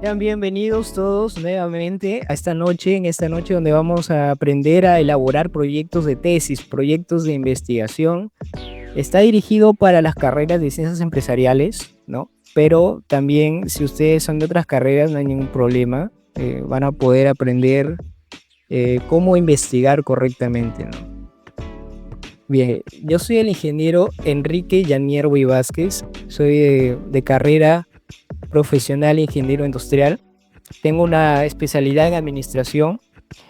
Sean bienvenidos todos nuevamente a en esta noche donde vamos a aprender a elaborar proyectos de tesis, proyectos de investigación. Está dirigido para las carreras de ciencias empresariales, ¿no? Pero también si ustedes son de otras carreras no hay ningún problema, van a poder aprender cómo investigar correctamente, ¿no? Bien, yo soy el ingeniero Enrique Yanierbo y Vázquez, soy de carrera profesional ingeniero industrial. Tengo una especialidad en administración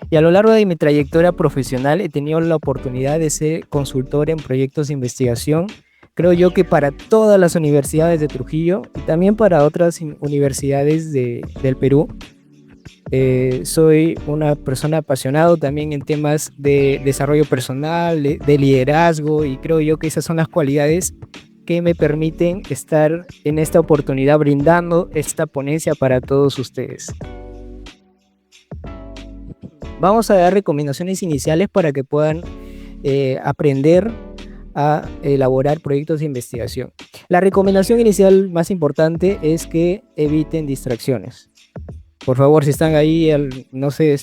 y a lo largo de mi trayectoria profesional he tenido la oportunidad de ser consultor en proyectos de investigación. Creo yo que para todas las universidades de Trujillo y también para otras universidades del Perú. Soy una persona apasionada también en temas de desarrollo personal, de liderazgo, y creo yo que esas son las cualidades que me permiten estar en esta oportunidad brindando esta ponencia para todos ustedes. Vamos a dar recomendaciones iniciales para que puedan aprender a elaborar proyectos de investigación. La recomendación inicial más importante es que eviten distracciones. Por favor, si están ahí, no sé,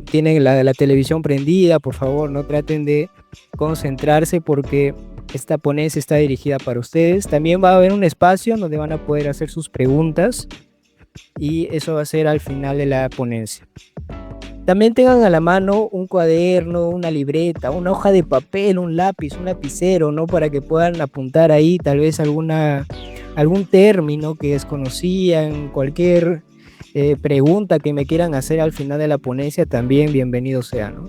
tienen la televisión prendida, por favor, no traten de concentrarse porque esta ponencia está dirigida para ustedes. También va a haber un espacio donde van a poder hacer sus preguntas y eso va a ser al final de la ponencia. También tengan a la mano un cuaderno, una libreta, una hoja de papel, un lápiz, un lapicero, ¿no? Para que puedan apuntar ahí tal vez algún término que desconocían, cualquier pregunta que me quieran hacer al final de la ponencia, también bienvenido sea, ¿no?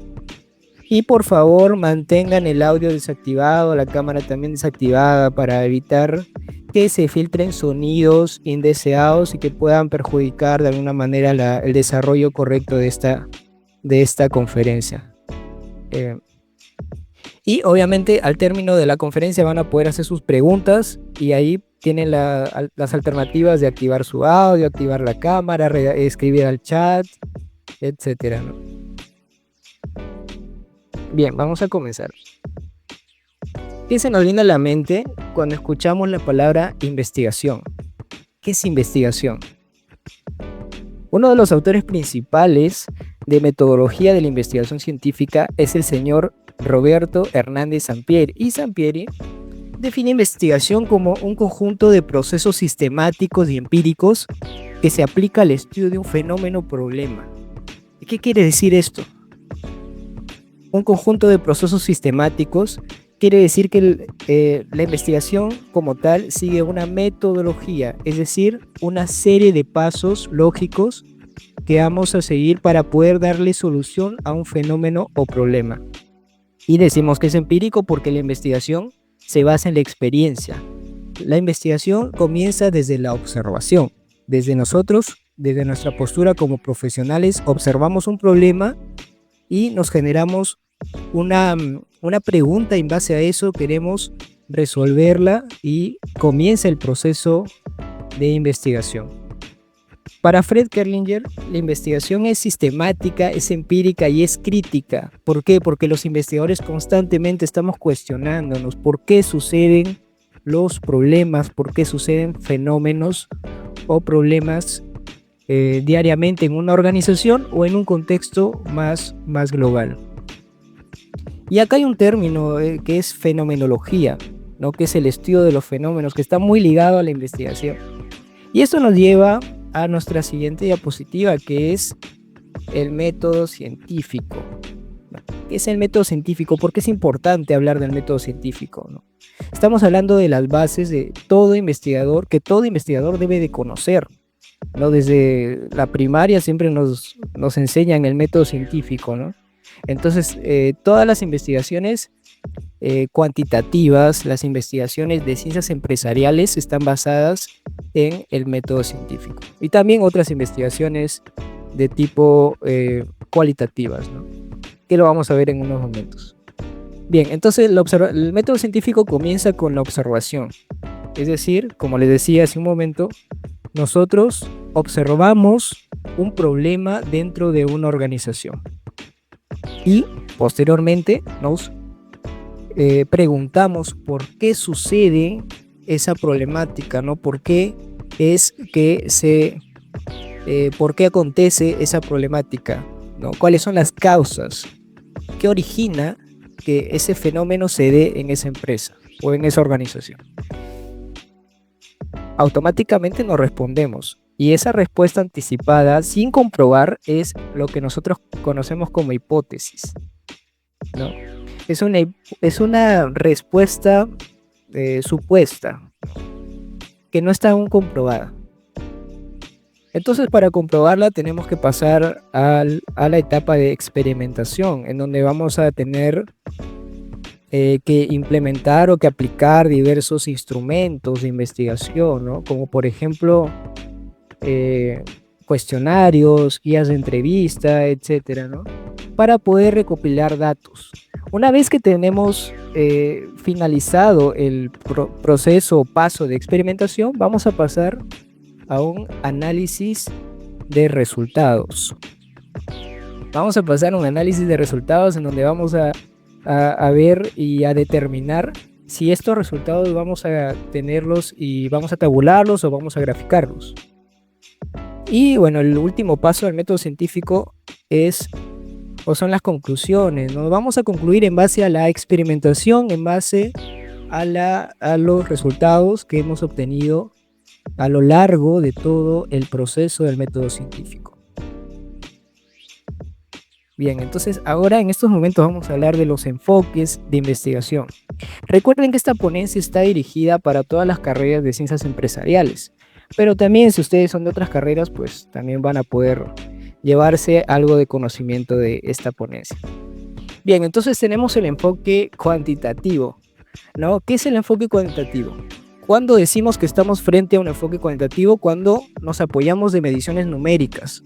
Y por favor mantengan el audio desactivado, la cámara también desactivada para evitar que se filtren sonidos indeseados y que puedan perjudicar de alguna manera el desarrollo correcto de esta conferencia. Y obviamente al término de la conferencia van a poder hacer sus preguntas y ahí tienen las alternativas de activar su audio, activar la cámara, escribir al chat, etcétera, ¿no? Bien, vamos a comenzar. ¿Qué se nos viene a la mente cuando escuchamos la palabra investigación? ¿Qué es investigación? Uno de los autores principales de metodología de la investigación científica es el señor Roberto Hernández Sampieri. Y Sampieri define investigación como un conjunto de procesos sistemáticos y empíricos que se aplica al estudio de un fenómeno o problema. ¿Qué quiere decir esto? Un conjunto de procesos sistemáticos quiere decir que la investigación como tal sigue una metodología, es decir, una serie de pasos lógicos que vamos a seguir para poder darle solución a un fenómeno o problema. Y decimos que es empírico porque la investigación se basa en la experiencia. La investigación comienza desde la observación. Desde nosotros, desde nuestra postura como profesionales, observamos un problema y nos generamos una pregunta. En base a eso queremos resolverla y comienza el proceso de investigación. Para Fred Kerlinger, la investigación es sistemática, es empírica y es crítica. ¿Por qué? Porque los investigadores constantemente estamos cuestionándonos por qué suceden los problemas, por qué suceden fenómenos o problemas diariamente en una organización o en un contexto más global. Y acá hay un término que es fenomenología, ¿no? Que es el estudio de los fenómenos, que está muy ligado a la investigación. Y esto nos lleva a nuestra siguiente diapositiva, que es el método científico. ¿Qué es el método científico? ¿Por qué es importante hablar del método científico, ¿no? Estamos hablando de las bases de todo investigador, que todo investigador debe de conocer, ¿no? Desde la primaria siempre nos enseñan el método científico, ¿no? Entonces, todas las investigaciones cuantitativas, las investigaciones de ciencias empresariales están basadas en el método científico. Y también otras investigaciones de tipo cualitativas, ¿no? Que lo vamos a ver en unos momentos. Bien, entonces el método científico comienza con la observación. Es decir, como les decía hace un momento, nosotros observamos un problema dentro de una organización y posteriormente nos preguntamos por qué sucede esa problemática, ¿no? ¿Por qué es por qué acontece esa problemática, ¿no? ¿Cuáles son las causas? ¿Qué origina que ese fenómeno se dé en esa empresa o en esa organización? Automáticamente nos respondemos. Y esa respuesta anticipada, sin comprobar, es lo que nosotros conocemos como hipótesis, ¿no? Es una respuesta supuesta, que no está aún comprobada. Entonces, para comprobarla tenemos que pasar a la etapa de experimentación, en donde vamos a tener que implementar o que aplicar diversos instrumentos de investigación, ¿no? Como por ejemplo cuestionarios, guías de entrevista, etcétera, ¿no? Para poder recopilar datos. Una vez que tenemos finalizado el proceso o paso de experimentación, vamos a pasar a un análisis de resultados. Vamos a pasar a un análisis de resultados en donde vamos a ver y a determinar si estos resultados vamos a tenerlos y vamos a tabularlos o vamos a graficarlos. Y bueno, el último paso del método científico son las conclusiones, ¿no? Vamos a concluir en base a la experimentación, en base a los resultados que hemos obtenido a lo largo de todo el proceso del método científico. Bien, entonces ahora en estos momentos vamos a hablar de los enfoques de investigación. Recuerden que esta ponencia está dirigida para todas las carreras de ciencias empresariales, pero también si ustedes son de otras carreras, pues también van a poder llevarse algo de conocimiento de esta ponencia. Bien, entonces tenemos el enfoque cuantitativo, ¿no? ¿Qué es el enfoque cuantitativo? Cuando decimos que estamos frente a un enfoque cuantitativo, cuando nos apoyamos de mediciones numéricas,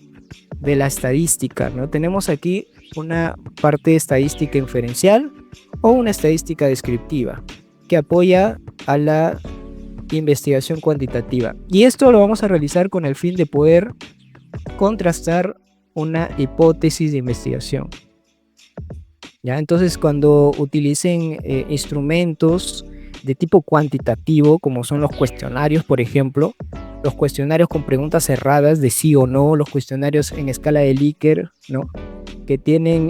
de la estadística, ¿no? Tenemos aquí una parte estadística inferencial o una estadística descriptiva que apoya a la investigación cuantitativa. Y esto lo vamos a realizar con el fin de poder contrastar una hipótesis de investigación. ¿Ya? Entonces, cuando utilicen instrumentos de tipo cuantitativo, como son los cuestionarios, por ejemplo, los cuestionarios con preguntas cerradas de sí o no, los cuestionarios en escala de Likert, ¿no? Que tienen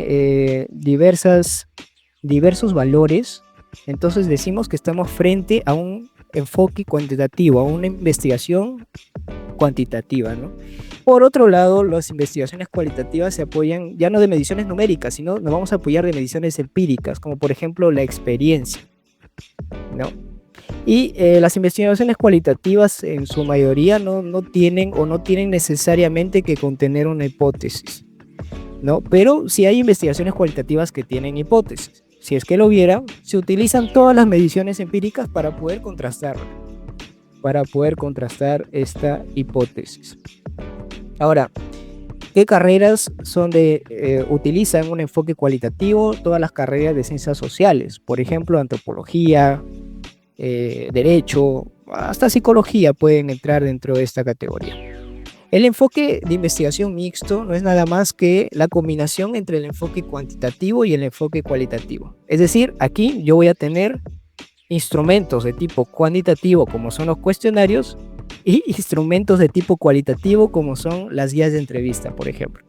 diversos valores, entonces decimos que estamos frente a un enfoque cuantitativo, a una investigación cuantitativa, ¿no? Por otro lado, las investigaciones cualitativas se apoyan ya no de mediciones numéricas, sino nos vamos a apoyar de mediciones empíricas, como por ejemplo la experiencia, ¿no? Y las investigaciones cualitativas en su mayoría no tienen necesariamente que contener una hipótesis, ¿no? Pero sí hay investigaciones cualitativas que tienen hipótesis. Si es que lo hubiera, se utilizan todas las mediciones empíricas para poder contrastar esta hipótesis. Ahora, ¿qué carreras utilizan un enfoque cualitativo? Todas las carreras de ciencias sociales, por ejemplo, antropología, derecho, hasta psicología pueden entrar dentro de esta categoría. El enfoque de investigación mixto no es nada más que la combinación entre el enfoque cuantitativo y el enfoque cualitativo. Es decir, aquí yo voy a tener instrumentos de tipo cuantitativo, como son los cuestionarios, y instrumentos de tipo cualitativo, como son las guías de entrevista, por ejemplo.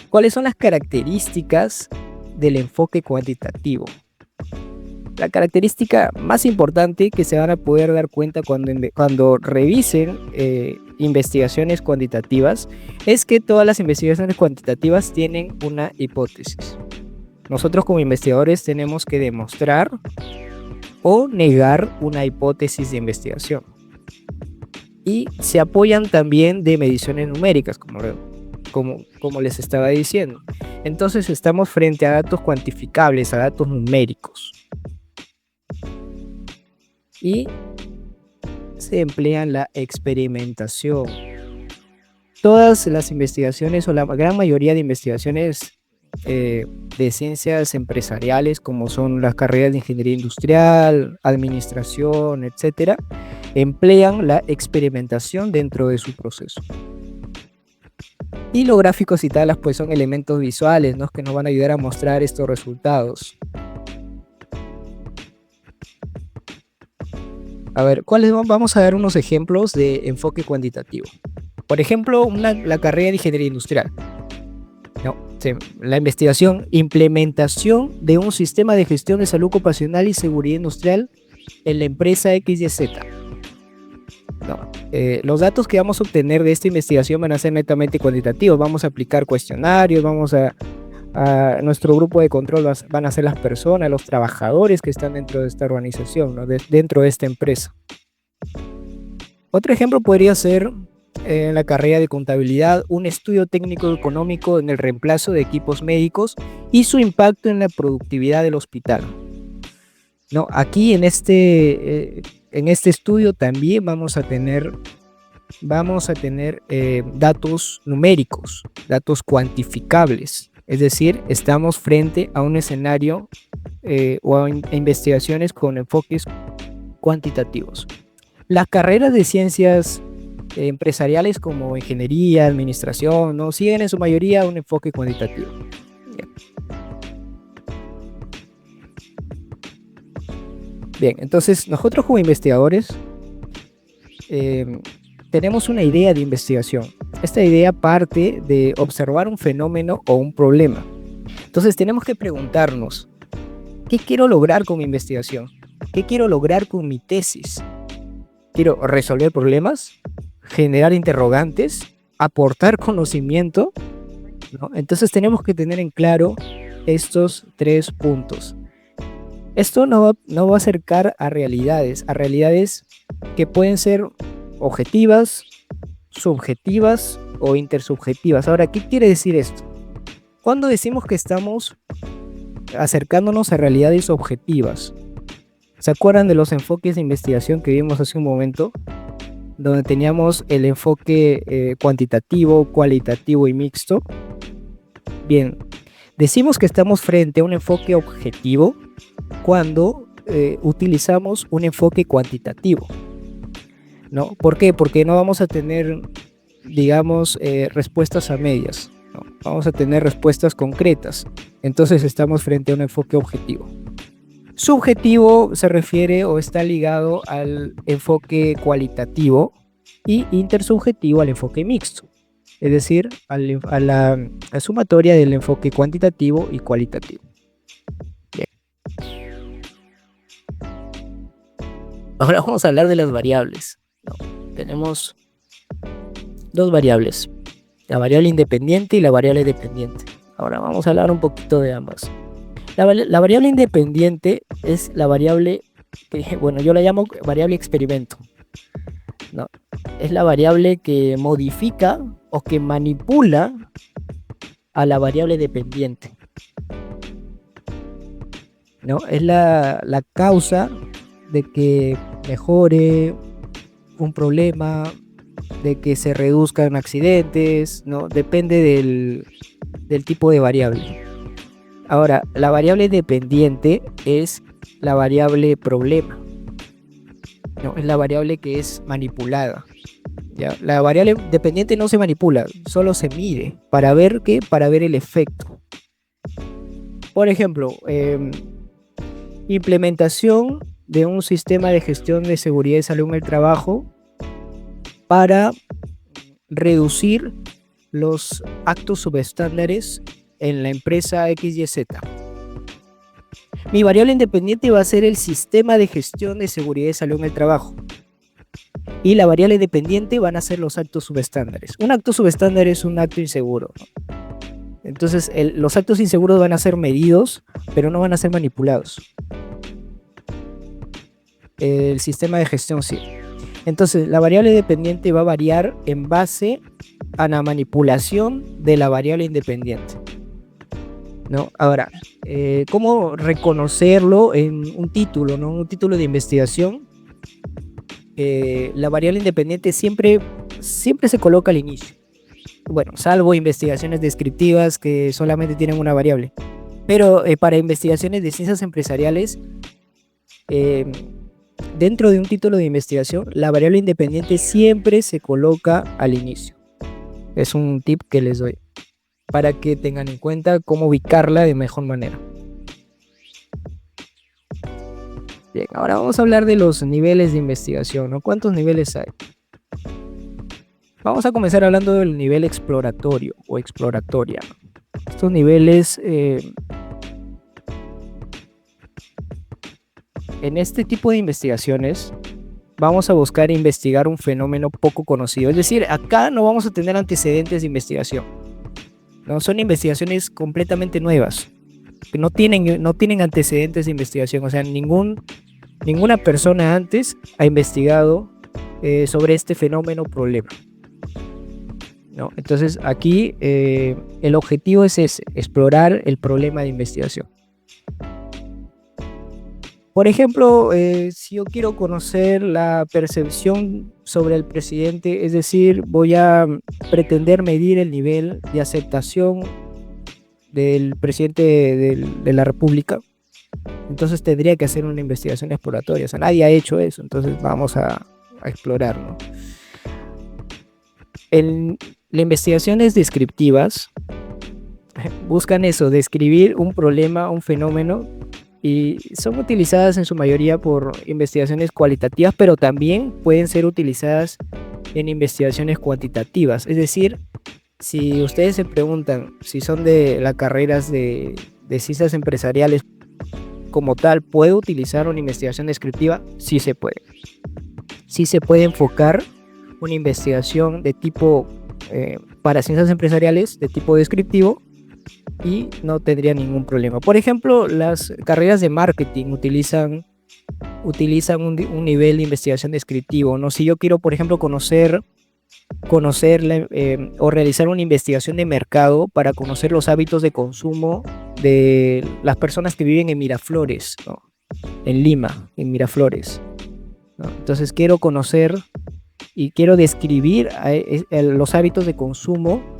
¿Cuáles son las características del enfoque cuantitativo? La característica más importante que se van a poder dar cuenta cuando revisen investigaciones cuantitativas es que todas las investigaciones cuantitativas tienen una hipótesis. Nosotros como investigadores tenemos que demostrar o negar una hipótesis de investigación. Y se apoyan también de mediciones numéricas, como les estaba diciendo. Entonces estamos frente a datos cuantificables, a datos numéricos. Y se emplea la experimentación. Todas las investigaciones o la gran mayoría de investigaciones de ciencias empresariales, como son las carreras de ingeniería industrial, administración, etcétera, emplean la experimentación dentro de su proceso. Y los gráficos y tablas pues son elementos visuales, ¿no?, que nos van a ayudar a mostrar estos resultados. A ver, vamos a dar unos ejemplos de enfoque cuantitativo. Por ejemplo, la carrera de ingeniería industrial. No, sí, la investigación, implementación de un sistema de gestión de salud ocupacional y seguridad industrial en la empresa XYZ. No, los datos que vamos a obtener de esta investigación van a ser netamente cuantitativos. Vamos a aplicar cuestionarios, nuestro grupo de control van a ser las personas, los trabajadores que están dentro de esta organización, ¿no? Dentro de esta empresa. Otro ejemplo podría ser en la carrera de contabilidad, un estudio técnico económico en el reemplazo de equipos médicos y su impacto en la productividad del hospital. No, aquí en este estudio también vamos a tener datos numéricos, datos cuantificables. Es decir, estamos frente a un escenario o a investigaciones con enfoques cuantitativos. Las carreras de ciencias empresariales como ingeniería, administración, ¿no? Siguen en su mayoría un enfoque cuantitativo. Bien, entonces nosotros como investigadores tenemos una idea de investigación. Esta idea parte de observar un fenómeno o un problema. Entonces tenemos que preguntarnos, ¿qué quiero lograr con mi investigación? ¿Qué quiero lograr con mi tesis? ¿Quiero resolver problemas? ¿Generar interrogantes? ¿Aportar conocimiento? ¿No? Entonces tenemos que tener en claro estos 3 puntos. Esto no va a acercar a realidades que pueden ser objetivas, subjetivas o intersubjetivas. Ahora, ¿qué quiere decir esto? Cuando decimos que estamos acercándonos a realidades objetivas, ¿se acuerdan de los enfoques de investigación que vimos hace un momento? Donde teníamos el enfoque cuantitativo, cualitativo y mixto. Bien, decimos que estamos frente a un enfoque objetivo cuando utilizamos un enfoque cuantitativo, ¿no? ¿Por qué? Porque no vamos a tener, digamos, respuestas a medias, ¿no? Vamos a tener respuestas concretas. Entonces estamos frente a un enfoque objetivo. Subjetivo se refiere o está ligado al enfoque cualitativo y intersubjetivo al enfoque mixto, es decir, a la sumatoria del enfoque cuantitativo y cualitativo. Bien. Ahora vamos a hablar de las variables. No, tenemos 2 variables, la variable independiente y la variable dependiente. Ahora vamos a hablar un poquito de ambas. La variable independiente es la variable que, bueno, yo la llamo variable experimento, ¿no? Es la variable que modifica o que manipula a la variable dependiente, ¿no? Es la causa de que mejore un problema, de que se reduzcan accidentes, ¿no? Depende del tipo de variable. Ahora, la variable dependiente es la variable problema, ¿no? Es la variable que es manipulada, ¿ya? La variable dependiente no se manipula, solo se mide. ¿Para ver qué? Para ver el efecto. Por ejemplo, implementación de un sistema de gestión de seguridad y salud en el trabajo para reducir los actos subestándares en la empresa XYZ. Mi variable independiente va a ser el sistema de gestión de seguridad y salud en el trabajo. Y la variable dependiente van a ser los actos subestándares. Un acto subestándar es un acto inseguro, ¿no? Entonces, los actos inseguros van a ser medidos, pero no van a ser manipulados. El sistema de gestión sí. Entonces, la variable dependiente va a variar en base a la manipulación de la variable independiente, ¿no? Ahora, ¿cómo reconocerlo en un título, ¿no? Un título de investigación? La variable independiente siempre se coloca al inicio. Bueno, salvo investigaciones descriptivas que solamente tienen una variable. Pero para investigaciones de ciencias empresariales, dentro de un título de investigación, la variable independiente siempre se coloca al inicio. Es un tip que les doy para que tengan en cuenta cómo ubicarla de mejor manera. Bien, ahora vamos a hablar de los niveles de investigación, ¿no? ¿Cuántos niveles hay? Vamos a comenzar hablando del nivel exploratorio o exploratoria. Estos niveles, en este tipo de investigaciones, vamos a buscar investigar un fenómeno poco conocido. Es decir, acá no vamos a tener antecedentes de investigación, ¿no? Son investigaciones completamente nuevas, que no tienen antecedentes de investigación. O sea, ninguna persona antes ha investigado sobre este fenómeno o problema, ¿no? Entonces aquí el objetivo es ese, explorar el problema de investigación. Por ejemplo, si yo quiero conocer la percepción sobre el presidente, es decir, voy a pretender medir el nivel de aceptación del presidente de la República, entonces tendría que hacer una investigación exploratoria. O sea, nadie ha hecho eso, entonces vamos a explorar, ¿no? Las investigaciones descriptivas buscan eso, describir un problema, un fenómeno, y son utilizadas en su mayoría por investigaciones cualitativas, pero también pueden ser utilizadas en investigaciones cuantitativas. Es decir, si ustedes se preguntan si son de las carreras de ciencias empresariales como tal, ¿puede utilizar una investigación descriptiva? Sí se puede. Sí se puede enfocar una investigación de tipo para ciencias empresariales de tipo descriptivo y no tendría ningún problema. Por ejemplo, las carreras de marketing utilizan un nivel de investigación descriptivo, ¿no? Si yo quiero, por ejemplo, conocer o realizar una investigación de mercado para conocer los hábitos de consumo de las personas que viven en Miraflores, ¿no? En Lima, en Miraflores, ¿no? Entonces quiero conocer y quiero describir los hábitos de consumo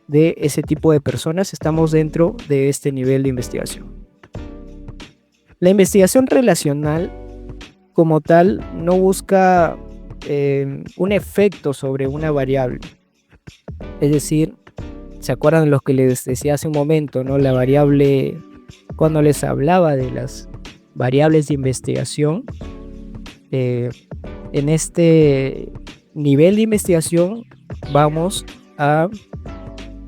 de ese tipo de personas. Estamos dentro de este nivel de investigación. La investigación relacional como tal no busca un efecto sobre una variable. Es decir, ¿se acuerdan los que les decía hace un momento, ¿no? La variable, cuando les hablaba de las variables de investigación, en este nivel de investigación vamos a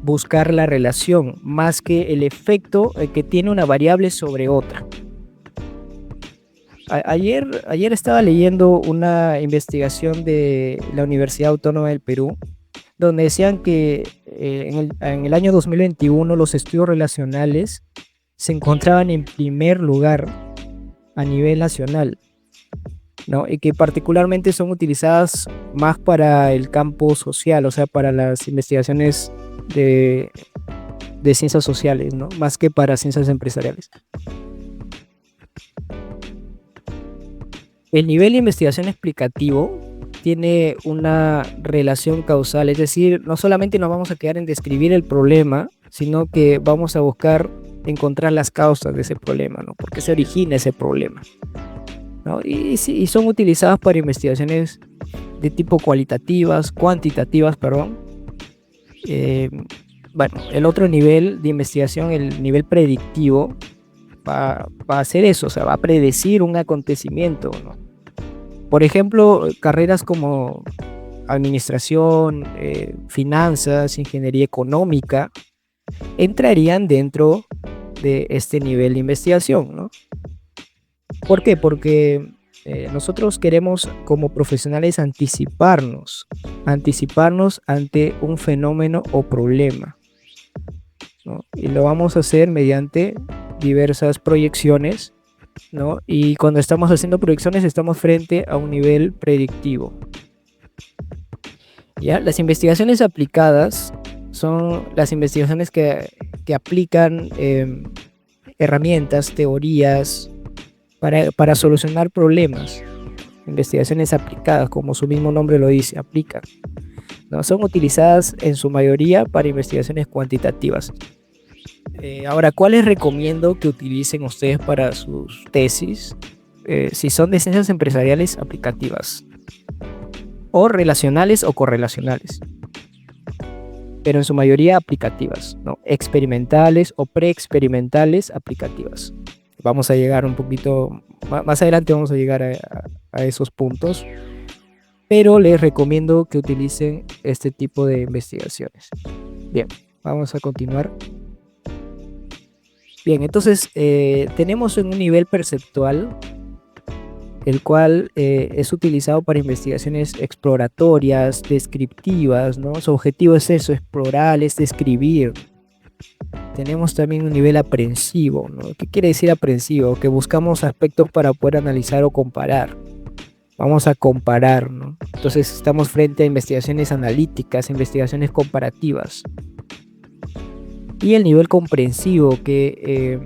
buscar la relación más que el efecto que tiene una variable sobre otra. Ayer estaba leyendo una investigación de la Universidad Autónoma del Perú, donde decían que en el año 2021 los estudios relacionales se encontraban en primer lugar a nivel nacional, ¿no? Y que particularmente son utilizadas más para el campo social, o sea, para las investigaciones de ciencias sociales, ¿no? Más que para ciencias empresariales. El nivel de investigación explicativo tiene una relación causal, es decir, no solamente nos vamos a quedar en describir el problema, sino que vamos a buscar encontrar las causas de ese problema, ¿no? ¿Por qué se origina ese problema, ¿no? Y son utilizadas para investigaciones de tipo cuantitativas, perdón. Bueno, el otro nivel de investigación, el nivel predictivo, va a hacer eso, o sea, va a predecir un acontecimiento, ¿no? Por ejemplo, carreras como administración, finanzas, ingeniería económica, entrarían dentro de este nivel de investigación, ¿no? ¿Por qué? Porque nosotros queremos como profesionales anticiparnos ante un fenómeno o problema, ¿no? Y lo vamos a hacer mediante diversas proyecciones, ¿no? Y cuando estamos haciendo proyecciones estamos frente a un nivel predictivo. ¿Ya? Las investigaciones aplicadas son las investigaciones que aplican herramientas, teorías para solucionar problemas. Investigaciones aplicadas, como su mismo nombre lo dice, aplican, ¿no? Son utilizadas en su mayoría para investigaciones cuantitativas. Ahora, ¿cuáles recomiendo que utilicen ustedes para sus tesis? Si son de ciencias empresariales aplicativas, o relacionales o correlacionales, pero en su mayoría aplicativas, ¿no? Experimentales o preexperimentales aplicativas. vamos a llegar un poquito, más adelante vamos a llegar a esos puntos, pero les recomiendo que utilicen este tipo de investigaciones. Bien, vamos a continuar. Bien, entonces tenemos un nivel perceptual, el cual es utilizado para investigaciones exploratorias, descriptivas, ¿no? Su objetivo es eso, explorar, es describir. Tenemos también un nivel aprensivo, ¿no? ¿Qué quiere decir aprensivo? Que buscamos aspectos para poder analizar o comparar. Vamos a comparar, ¿no? Entonces estamos frente a investigaciones analíticas, investigaciones comparativas. Y el nivel comprensivo, que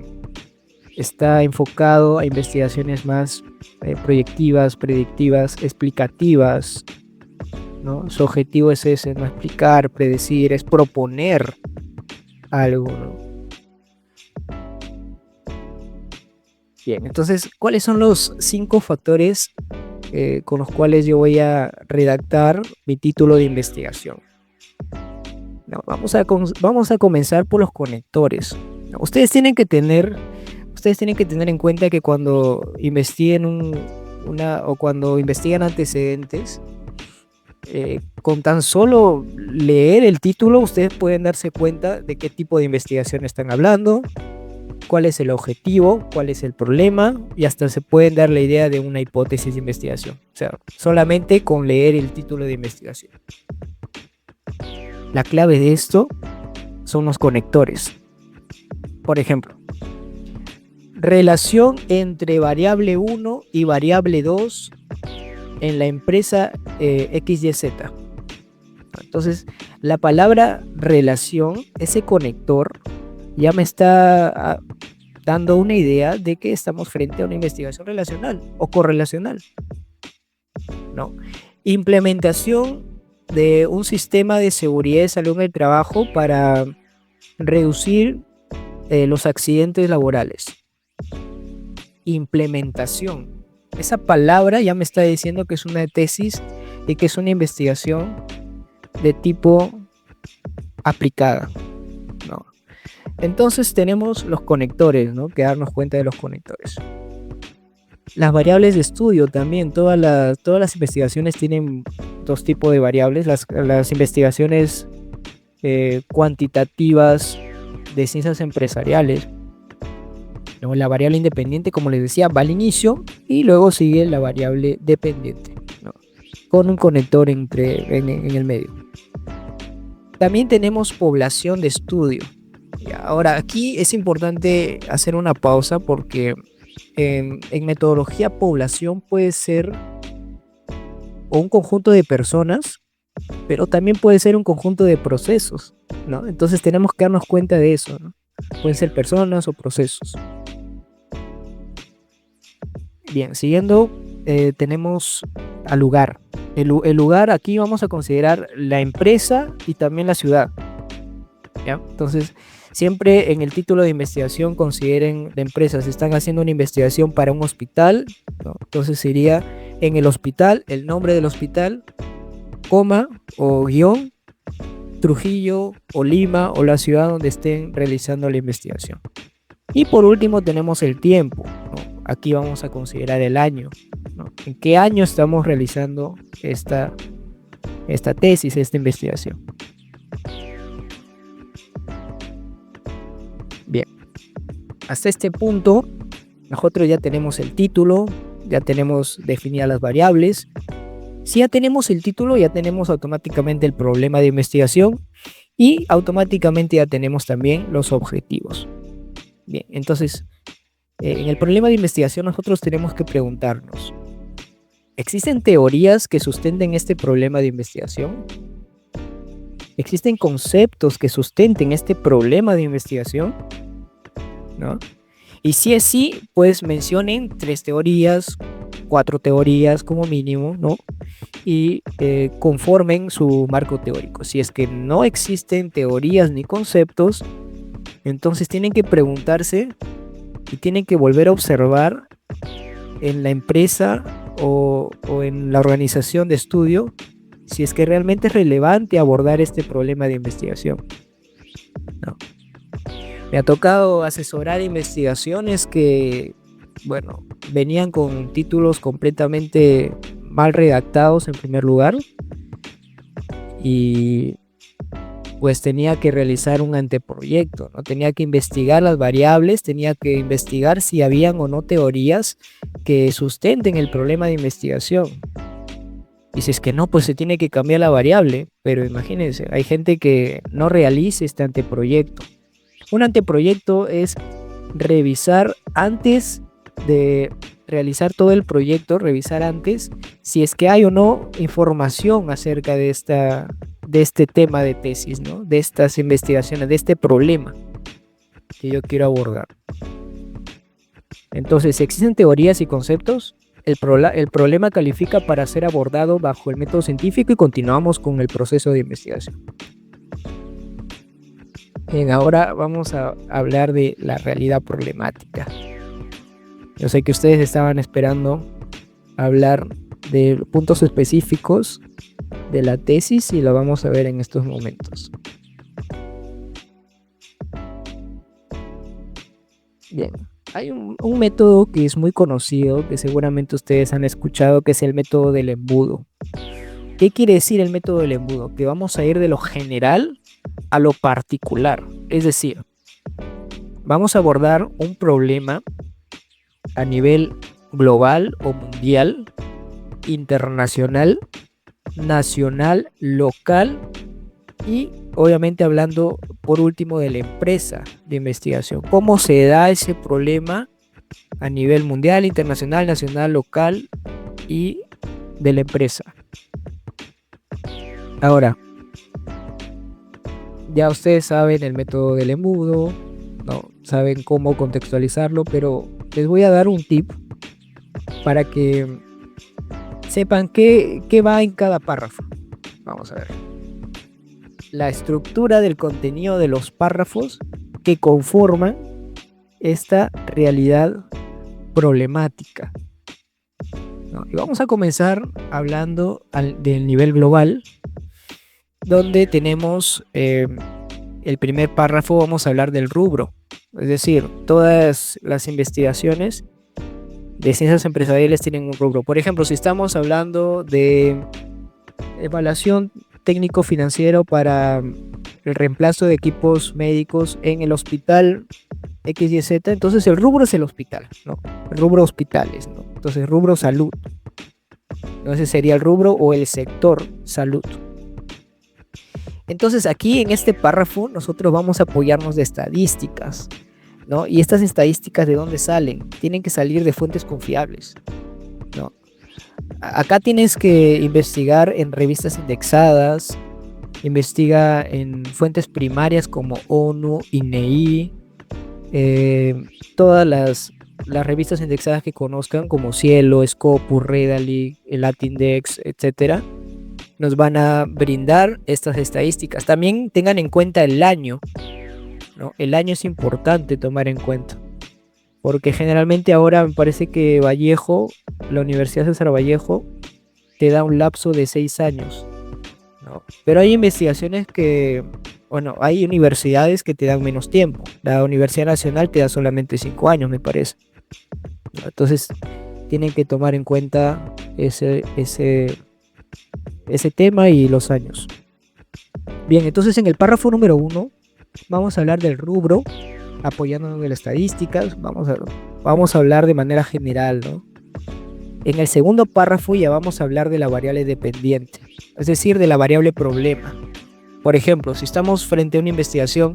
está enfocado a investigaciones más proyectivas, predictivas, explicativas, ¿no? Su objetivo es ese, no explicar, predecir, es proponer algo, ¿no? Bien, entonces, ¿cuáles son los 5 factores con los cuales yo voy a redactar mi título de investigación? No, vamos a comenzar por los conectores. No, ustedes tienen que tener en cuenta que cuando investiguen o cuando investigan antecedentes, con tan solo leer el título, ustedes pueden darse cuenta de qué tipo de investigación están hablando, cuál es el objetivo, cuál es el problema, y hasta se pueden dar la idea de una hipótesis de investigación. O sea, solamente con leer el título de investigación. La clave de esto son los conectores. Por ejemplo, relación entre variable 1 y variable 2 en la empresa XYZ. Entonces, la palabra relación, ese conector, ya me está dando una idea de que estamos frente a una investigación relacional o correlacional, ¿no? Implementación de un sistema de seguridad de salud en el trabajo para reducir los accidentes laborales. Implementación. Esa palabra ya me está diciendo que es una tesis y que es una investigación de tipo aplicada, ¿no? Entonces tenemos los conectores, ¿no? Que darnos cuenta de los conectores. Las variables de estudio también, todas las investigaciones tienen 2 tipos de variables. Las investigaciones cuantitativas de ciencias empresariales, ¿no? La variable independiente, como les decía, va al inicio y luego sigue la variable dependiente, ¿no? Con un conector en el medio. También tenemos población de estudio. Ahora, aquí es importante hacer una pausa porque en metodología población puede ser o un conjunto de personas, pero también puede ser un conjunto de procesos, ¿no? Entonces tenemos que darnos cuenta de eso, ¿no? Pueden ser personas o procesos. Bien, siguiendo, tenemos al lugar. El lugar, aquí vamos a considerar la empresa y también la ciudad, ¿ya? Entonces, siempre en el título de investigación consideren la empresa. Si están haciendo una investigación para un hospital, ¿no? Entonces sería en el hospital, el nombre del hospital, coma o guión, Trujillo o Lima o la ciudad donde estén realizando la investigación. Y por último tenemos el tiempo, ¿no? Aquí vamos a considerar el año, ¿no? ¿En qué año estamos realizando esta tesis, esta investigación? Bien, hasta este punto nosotros ya tenemos el título, ya tenemos definidas las variables. Si ya tenemos el título, ya tenemos automáticamente el problema de investigación y automáticamente ya tenemos también los objetivos. Bien, entonces, en el problema de investigación nosotros tenemos que preguntarnos, ¿existen teorías que sustenten este problema de investigación? ¿Existen conceptos que sustenten este problema de investigación? ¿No? Y si es sí, pues mencionen 3 teorías, 4 teorías como mínimo, ¿no? Y conformen su marco teórico. Si es que no existen teorías ni conceptos, entonces tienen que preguntarse y tienen que volver a observar en la empresa o en la organización de estudio si es que realmente es relevante abordar este problema de investigación, ¿no? Me ha tocado asesorar investigaciones que, bueno, venían con títulos completamente mal redactados en primer lugar y pues tenía que realizar un anteproyecto, ¿no? Tenía que investigar las variables, tenía que investigar si habían o no teorías que sustenten el problema de investigación. Y si es que no, pues se tiene que cambiar la variable. Pero imagínense, hay gente que no realiza este anteproyecto. Un anteproyecto es revisar antes de realizar todo el proyecto, revisar antes si es que hay o no información acerca de este tema de tesis, ¿no? De estas investigaciones, de este problema que yo quiero abordar. Entonces, si existen teorías y conceptos, el problema califica para ser abordado bajo el método científico y continuamos con el proceso de investigación. Bien, ahora vamos a hablar de la realidad problemática. Yo sé que ustedes estaban esperando hablar de puntos específicos de la tesis y lo vamos a ver en estos momentos. Bien, hay un método que es muy conocido, que seguramente ustedes han escuchado, que es el método del embudo. ¿Qué quiere decir el método del embudo? Que vamos a ir de lo general a lo particular. Es decir, vamos a abordar un problema a nivel global o mundial, internacional, nacional, local y obviamente hablando por último de la empresa de investigación. ¿Cómo se da ese problema a nivel mundial, internacional, nacional, local y de la empresa? Ahora, ya ustedes saben el método del embudo, ¿no? Saben cómo contextualizarlo, pero les voy a dar un tip para que sepan qué va en cada párrafo. Vamos a ver. La estructura del contenido de los párrafos que conforman esta realidad problemática, ¿no? Y vamos a comenzar hablando del nivel global, donde tenemos el primer párrafo. Vamos a hablar del rubro, es decir, todas las investigaciones de ciencias empresariales tienen un rubro. Por ejemplo, si estamos hablando de evaluación técnico-financiero para el reemplazo de equipos médicos en el hospital XYZ, entonces el rubro es el hospital, ¿no? El rubro hospitales, ¿no? Entonces rubro salud. Entonces sería el rubro o el sector salud. Entonces aquí en este párrafo nosotros vamos a apoyarnos de estadísticas, ¿no? Y estas estadísticas, ¿de dónde salen? Tienen que salir de fuentes confiables, ¿no? Acá tienes que investigar en revistas indexadas, investiga en fuentes primarias como ONU, INEI, todas las revistas indexadas que conozcan como Cielo, Scopus, Redaly, el Latindex, etcétera, nos van a brindar estas estadísticas. También tengan en cuenta el año, ¿no? El año es importante tomar en cuenta, porque generalmente ahora me parece que Vallejo, la Universidad César Vallejo, te da un lapso de 6 años, ¿no? Pero hay investigaciones que, bueno, hay universidades que te dan menos tiempo. La Universidad Nacional te da solamente 5 años, me parece, ¿no? Entonces, tienen que tomar en cuenta ese tema y los años. Bien, entonces en el párrafo número 1 vamos a hablar del rubro, apoyándonos de las estadísticas. Vamos a hablar de manera general, ¿no? En el segundo párrafo ya vamos a hablar de la variable dependiente, es decir, de la variable problema. Por ejemplo, si estamos frente a una investigación,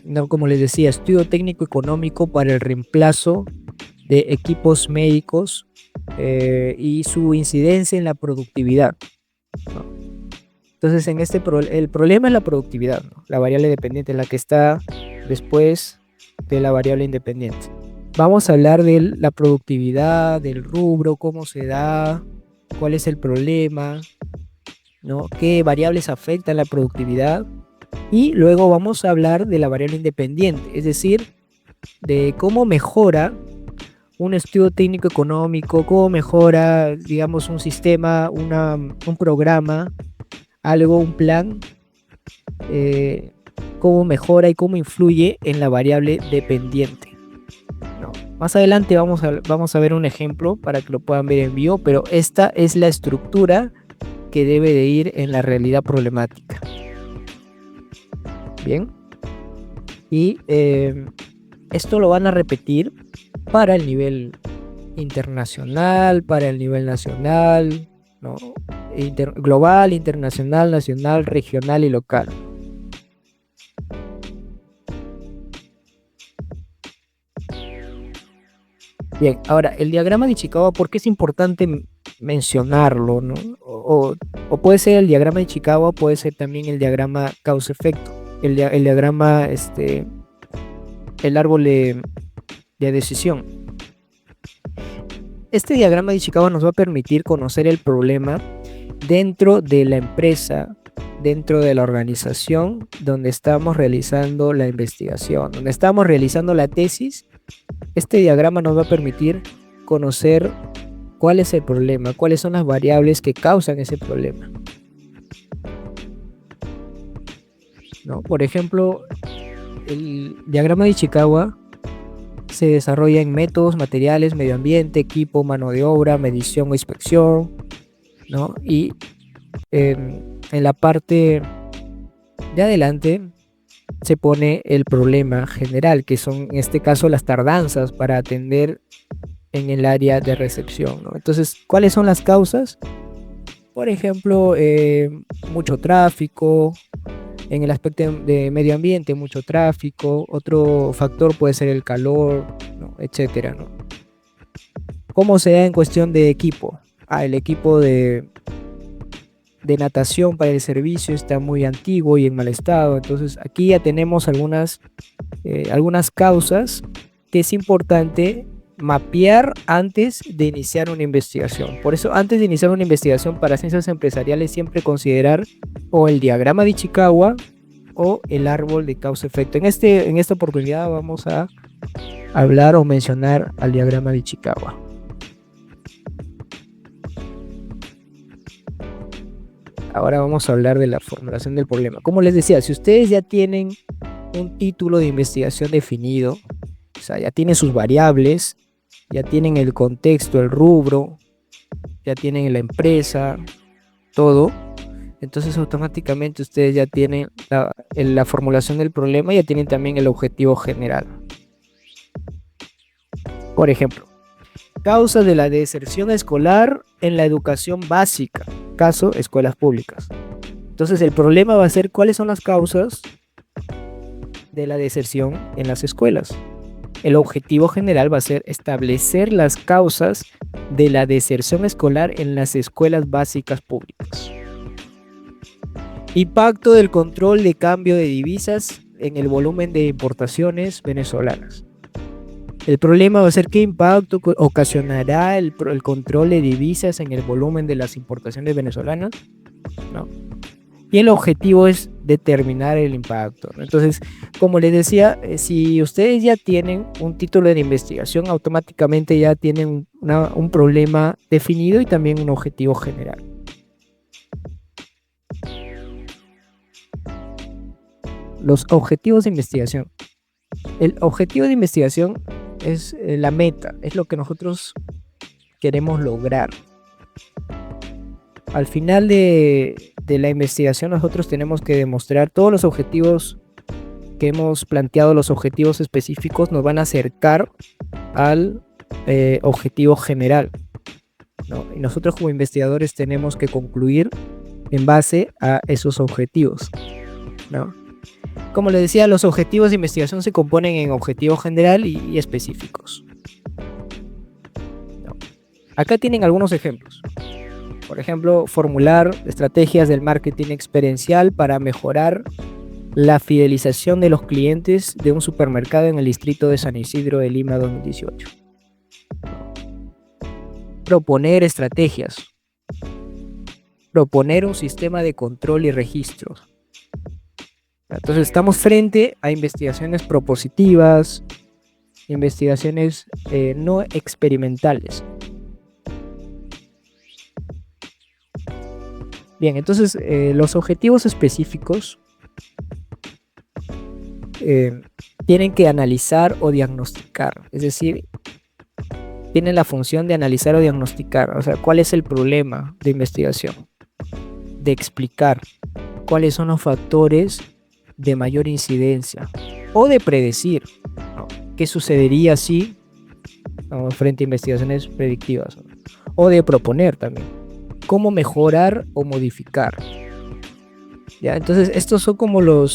no, como les decía, estudio técnico económico para el reemplazo de equipos médicos y su incidencia en la productividad, ¿no? Entonces, el problema es la productividad, ¿no? La variable dependiente es la que está después de la variable independiente. Vamos a hablar de la productividad, del rubro, cómo se da, cuál es el problema, ¿no? Qué variables afectan la productividad. Y luego vamos a hablar de la variable independiente, es decir, de cómo mejora un estudio técnico económico, cómo mejora, digamos, un sistema, un programa, algo, un plan, cómo mejora y cómo influye en la variable dependiente, ¿no? Más adelante vamos a ver un ejemplo para que lo puedan ver en vivo, pero esta es la estructura que debe de ir en la realidad problemática. Bien. Y esto lo van a repetir para el nivel internacional, para el nivel nacional, ¿no? Global, internacional, nacional, regional y local. Bien, ahora, el diagrama de Ishikawa, ¿por qué es importante mencionarlo, ¿no? O puede ser el diagrama de Ishikawa, puede ser también el diagrama causa-efecto, el diagrama, el árbol de decisión. Este diagrama de Ishikawa nos va a permitir conocer el problema dentro de la empresa, dentro de la organización donde estamos realizando la investigación, donde estamos realizando la tesis. Este diagrama nos va a permitir conocer cuál es el problema, cuáles son las variables que causan ese problema, ¿no? Por ejemplo, el diagrama de Ishikawa se desarrolla en métodos, materiales, medio ambiente, equipo, mano de obra, medición o inspección, ¿no? Y en la parte de adelante se pone el problema general, que son en este caso las tardanzas para atender en el área de recepción, ¿no? Entonces, ¿cuáles son las causas? Por ejemplo, mucho tráfico. En el aspecto de medio ambiente, mucho tráfico. Otro factor puede ser el calor, ¿no? Etcétera, ¿no? ¿Cómo se da en cuestión de equipo? El equipo de natación para el servicio está muy antiguo y en mal estado. Entonces aquí ya tenemos algunas causas que es importante mapear antes de iniciar una investigación. Por eso, antes de iniciar una investigación para ciencias empresariales, siempre considerar o el diagrama de Ishikawa o el árbol de causa-efecto. En esta oportunidad vamos a hablar o mencionar al diagrama de Ishikawa. Ahora vamos a hablar de la formulación del problema. Como les decía, si ustedes ya tienen un título de investigación definido, o sea, ya tienen sus variables, ya tienen el contexto, el rubro, ya tienen la empresa, todo, entonces automáticamente ustedes ya tienen la formulación del problema y ya tienen también el objetivo general. Por ejemplo, causas de la deserción escolar en la educación básica, caso escuelas públicas. Entonces el problema va a ser cuáles son las causas de la deserción en las escuelas. El objetivo general va a ser establecer las causas de la deserción escolar en las escuelas básicas públicas. Impacto del control de cambio de divisas en el volumen de importaciones venezolanas. El problema va a ser qué impacto ocasionará el control de divisas en el volumen de las importaciones venezolanas, ¿no? Y el objetivo es determinar el impacto, ¿no? Entonces, como les decía, si ustedes ya tienen un título de investigación, automáticamente ya tienen un problema definido y también un objetivo general. Los objetivos de investigación. El objetivo de investigación es la meta, es lo que nosotros queremos lograr. Al final de la investigación nosotros tenemos que demostrar todos los objetivos que hemos planteado, los objetivos específicos nos van a acercar al objetivo general, ¿no? Y nosotros como investigadores tenemos que concluir en base a esos objetivos, ¿no? Como les decía, los objetivos de investigación se componen en objetivos general y específicos, ¿no? Acá tienen algunos ejemplos. Por ejemplo, formular estrategias del marketing experiencial para mejorar la fidelización de los clientes de un supermercado en el distrito de San Isidro de Lima 2018. Proponer estrategias. Proponer un sistema de control y registros. Entonces estamos frente a investigaciones propositivas, investigaciones no experimentales. Bien, entonces los objetivos específicos tienen que analizar o diagnosticar, es decir, tienen la función de analizar o diagnosticar, o sea, cuál es el problema de investigación, de explicar cuáles son los factores de mayor incidencia o de predecir, ¿no?, qué sucedería si, ¿no?, frente a investigaciones predictivas, ¿no?, o de proponer también cómo mejorar o modificar. ¿Ya? Entonces, estos son como lo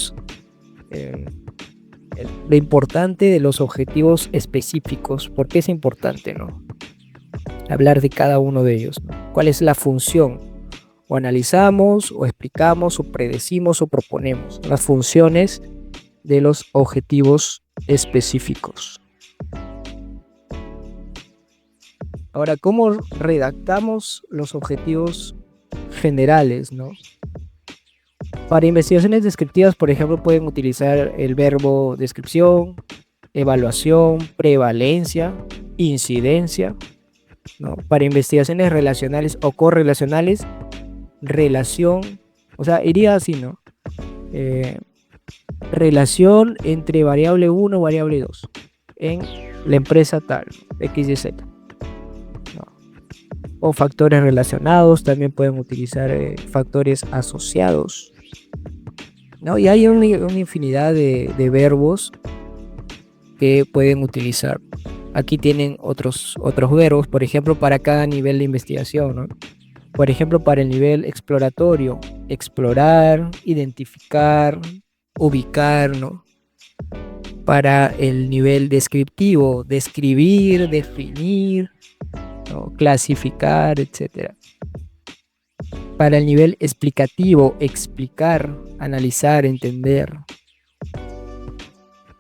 importante de los objetivos específicos. ¿Por qué es importante, no?, hablar de cada uno de ellos, ¿no? ¿Cuál es la función? O analizamos, o explicamos, o predecimos, o proponemos las funciones de los objetivos específicos. Ahora, ¿cómo redactamos los objetivos generales, ¿no? Para investigaciones descriptivas, por ejemplo, pueden utilizar el verbo descripción, evaluación, prevalencia, incidencia, ¿no? Para investigaciones relacionales o correlacionales, relación, o sea, iría así, ¿no? Relación entre variable 1 y variable 2 en la empresa tal, X y Z, ¿no? O factores relacionados, también pueden utilizar factores asociados, ¿no? Y hay una infinidad de verbos que pueden utilizar. Aquí tienen otros verbos, por ejemplo, para cada nivel de investigación, ¿no? Por ejemplo, para el nivel exploratorio, explorar, identificar, ubicar, ¿no? Para el nivel descriptivo, describir, definir, ¿no?, clasificar, etc. Para el nivel explicativo, explicar, analizar, entender,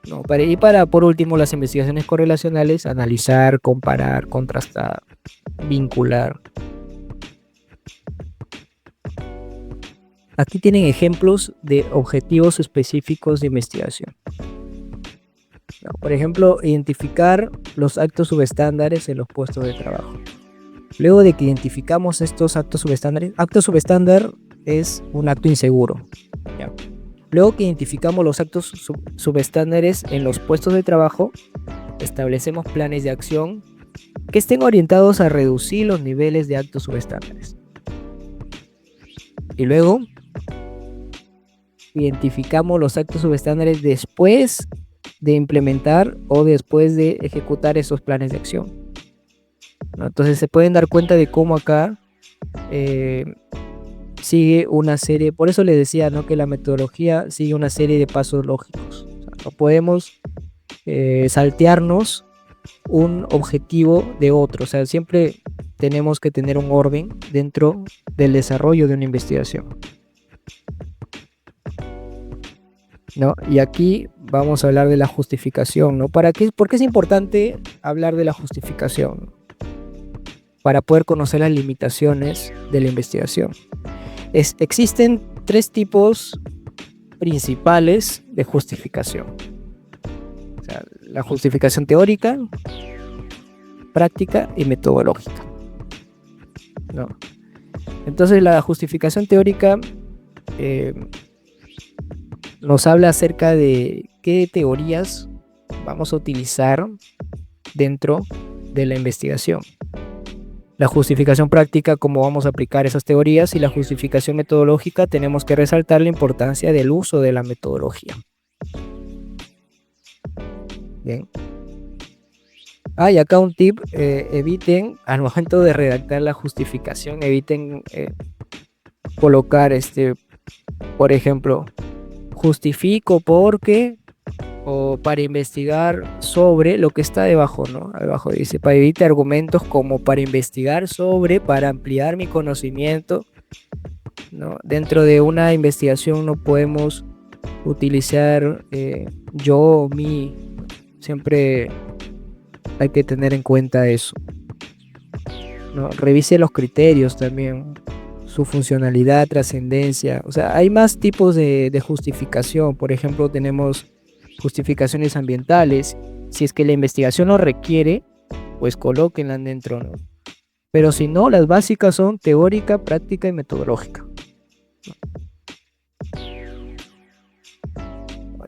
¿no? Por último, las investigaciones correlacionales, analizar, comparar, contrastar, vincular. Aquí tienen ejemplos de objetivos específicos de investigación. Por ejemplo, identificar los actos subestándares en los puestos de trabajo. Luego de que identificamos estos actos subestándar es un acto inseguro, ¿ya? Luego que identificamos los actos subestándares en los puestos de trabajo, establecemos planes de acción que estén orientados a reducir los niveles de actos subestándares. Y luego identificamos los actos subestándares después de implementar o después de ejecutar esos planes de acción, ¿no? Entonces se pueden dar cuenta de cómo acá sigue una serie, por eso les decía, ¿no?, que la metodología sigue una serie de pasos lógicos. O sea, no podemos saltearnos un objetivo de otro, o sea, siempre tenemos que tener un orden dentro del desarrollo de una investigación, ¿no? Y aquí vamos a hablar de la justificación, ¿no? ¿Por qué es importante hablar de la justificación? Para poder conocer las limitaciones de la investigación. Existen 3 tipos principales de justificación. O sea, la justificación teórica, práctica y metodológica, ¿no? Entonces, la justificación teórica nos habla acerca de qué teorías vamos a utilizar dentro de la investigación. La justificación práctica, cómo vamos a aplicar esas teorías, y la justificación metodológica, tenemos que resaltar la importancia del uso de la metodología. Bien. Y acá un tip, eviten al momento de redactar la justificación, eviten colocar por ejemplo, justifico porque, o para investigar sobre lo que está debajo, ¿no? Abajo dice, para evitar argumentos como para investigar sobre, para ampliar mi conocimiento, ¿no? Dentro de una investigación no podemos utilizar yo, mi, siempre hay que tener en cuenta eso, ¿no? Revise los criterios también, su funcionalidad, trascendencia. O sea, hay más tipos de justificación. Por ejemplo, tenemos justificaciones ambientales. Si es que la investigación lo requiere, pues colóquenla dentro, ¿no? Pero si no, las básicas son teórica, práctica y metodológica.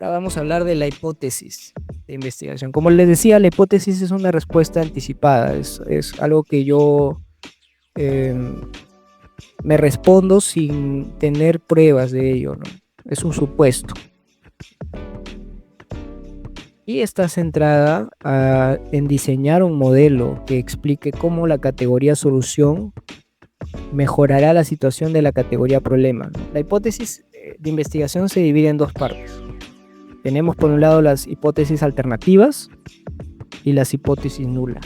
Ahora vamos a hablar de la hipótesis de investigación. Como les decía, la hipótesis es una respuesta anticipada, es algo que yo me respondo sin tener pruebas de ello, ¿no? Es un supuesto. Y está centrada en diseñar un modelo que explique cómo la categoría solución mejorará la situación de la categoría problema, ¿no? La hipótesis de investigación se divide en dos partes. Tenemos por un lado las hipótesis alternativas y las hipótesis nulas.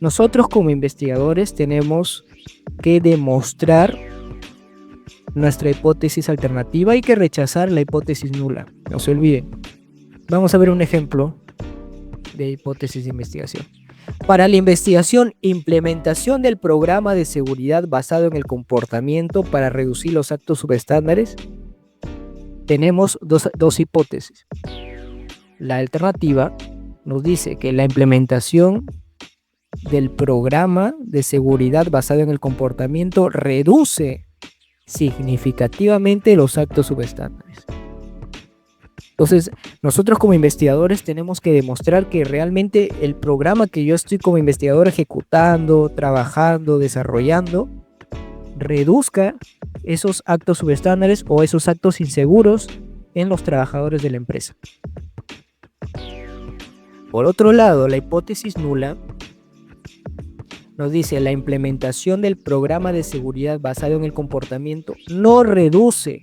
Nosotros como investigadores tenemos que demostrar nuestra hipótesis alternativa y que rechazar la hipótesis nula. No se olviden. Vamos a ver un ejemplo de hipótesis de investigación. Para la investigación, implementación del programa de seguridad basado en el comportamiento para reducir los actos subestándares, tenemos dos hipótesis. La alternativa nos dice que la implementación del programa de seguridad basado en el comportamiento reduce significativamente los actos subestándares. Entonces, nosotros como investigadores tenemos que demostrar que realmente el programa que yo estoy como investigador ejecutando, trabajando, desarrollando, reduzca esos actos subestándares o esos actos inseguros en los trabajadores de la empresa. Por otro lado, la hipótesis nula nos dice la implementación del programa de seguridad basado en el comportamiento no reduce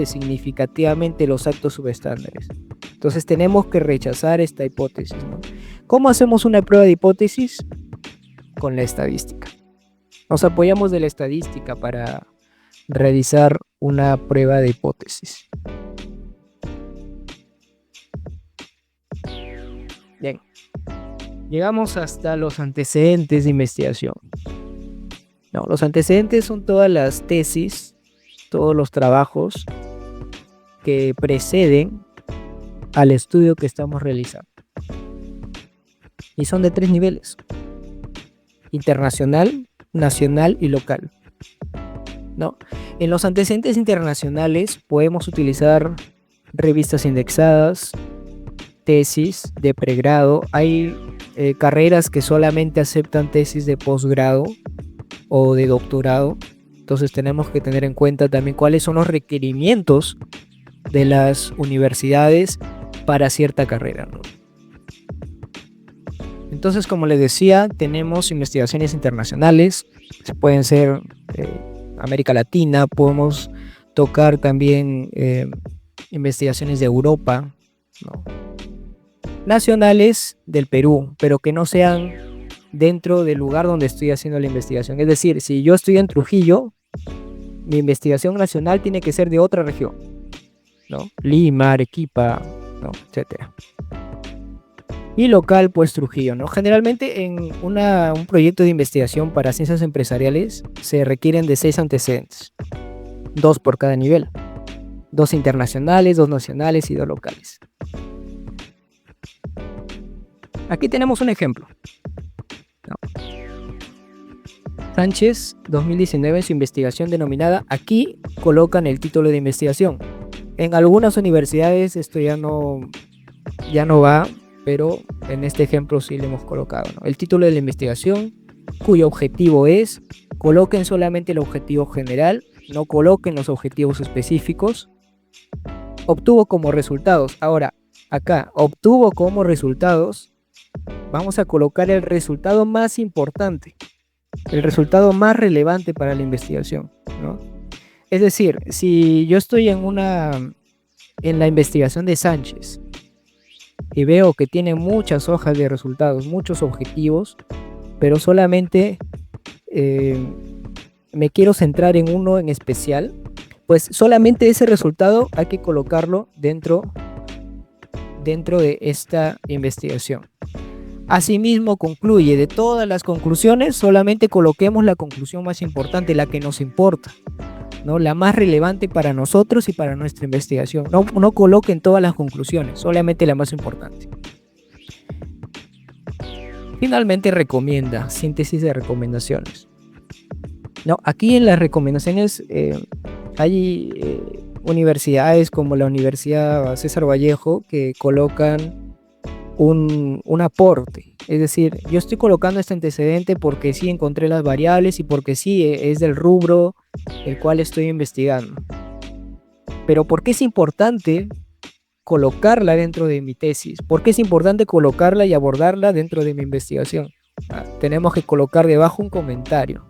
significativamente los actos subestándares. Entonces tenemos que rechazar esta hipótesis, ¿no? ¿Cómo hacemos una prueba de hipótesis? Con la estadística. Nos apoyamos de la estadística para realizar una prueba de hipótesis. Bien. Llegamos hasta los antecedentes de investigación. No, los antecedentes son todas las tesis, todos los trabajos que preceden al estudio que estamos realizando. Y son de 3 niveles: internacional, nacional y local. ¿No? En los antecedentes internacionales podemos utilizar revistas indexadas, tesis de pregrado. Hay carreras que solamente aceptan tesis de posgrado o de doctorado. Entonces tenemos que tener en cuenta también cuáles son los requerimientos de las universidades para cierta carrera, ¿no? Entonces, como les decía, tenemos investigaciones internacionales, pueden ser América Latina, podemos tocar también investigaciones de Europa, ¿no? Nacionales del Perú, pero que no sean dentro del lugar donde estoy haciendo la investigación. Es decir, si yo estoy en Trujillo, mi investigación nacional tiene que ser de otra región, ¿no? Lima, Arequipa, ¿no? Etcétera. Y local, pues Trujillo, ¿no? Generalmente en un proyecto de investigación para ciencias empresariales se requieren de 6 antecedentes, 2 por cada nivel, 2 internacionales, 2 nacionales y 2 locales. Aquí tenemos un ejemplo, ¿no? Sánchez, 2019, en su investigación denominada, aquí colocan el título de investigación. En algunas universidades esto ya no va, pero en este ejemplo sí le hemos colocado, ¿no? El título de la investigación, cuyo objetivo es, coloquen solamente el objetivo general, no coloquen los objetivos específicos. Obtuvo como resultados. Ahora, acá, obtuvo como resultados, vamos a colocar el resultado más importante, el resultado más relevante para la investigación, ¿no? Es decir, si yo estoy en la investigación de Sánchez y veo que tiene muchas hojas de resultados, muchos objetivos, pero solamente me quiero centrar en uno en especial, pues solamente ese resultado hay que colocarlo dentro de esta investigación. Asimismo, concluye, de todas las conclusiones, solamente coloquemos la conclusión más importante, la que nos importa, ¿no? La más relevante para nosotros y para nuestra investigación. No coloquen todas las conclusiones, solamente la más importante. Finalmente, recomienda, síntesis de recomendaciones. No, aquí en las recomendaciones hay universidades como la Universidad César Vallejo que colocan un aporte. Es decir, yo estoy colocando este antecedente porque sí encontré las variables y porque sí es del rubro el cual estoy investigando. Pero ¿por qué es importante colocarla dentro de mi tesis? ¿Por qué es importante colocarla y abordarla dentro de mi investigación? Tenemos que colocar debajo un comentario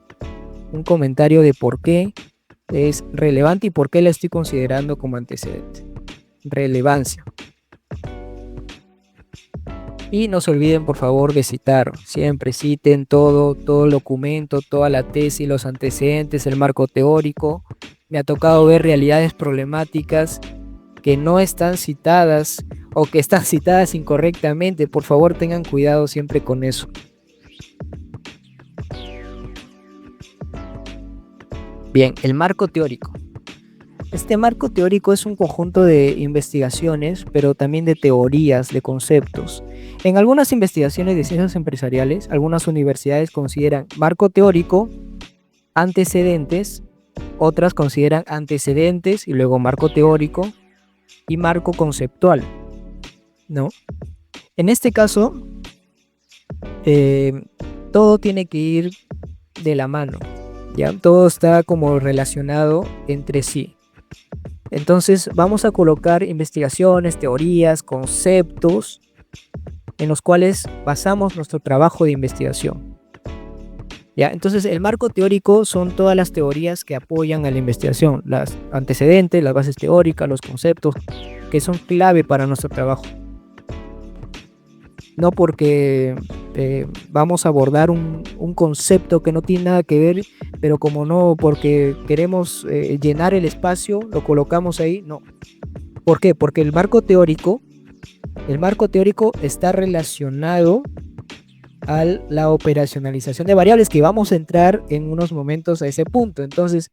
de por qué es relevante y por qué la estoy considerando como antecedente. Relevancia. Y no se olviden, por favor, de citar. Siempre citen todo el documento, toda la tesis, los antecedentes, el marco teórico. Me ha tocado ver realidades problemáticas que no están citadas o que están citadas incorrectamente. Por favor, tengan cuidado siempre con eso. Bien, el marco teórico. Este marco teórico es un conjunto de investigaciones, pero también de teorías, de conceptos. En algunas investigaciones de ciencias empresariales, algunas universidades consideran marco teórico antecedentes, otras consideran antecedentes y luego marco teórico y marco conceptual, ¿no? En este caso, todo tiene que ir de la mano, ¿ya? Todo está como relacionado entre sí. Entonces vamos a colocar investigaciones, teorías, conceptos en los cuales basamos nuestro trabajo de investigación. ¿Ya? Entonces el marco teórico son todas las teorías que apoyan a la investigación, las antecedentes, las bases teóricas, los conceptos que son clave para nuestro trabajo. No porque vamos a abordar un concepto que no tiene nada que ver, pero como no, porque queremos llenar el espacio, lo colocamos ahí, no. ¿Por qué? Porque el marco teórico está relacionado a la operacionalización de variables, que vamos a entrar en unos momentos a ese punto. Entonces,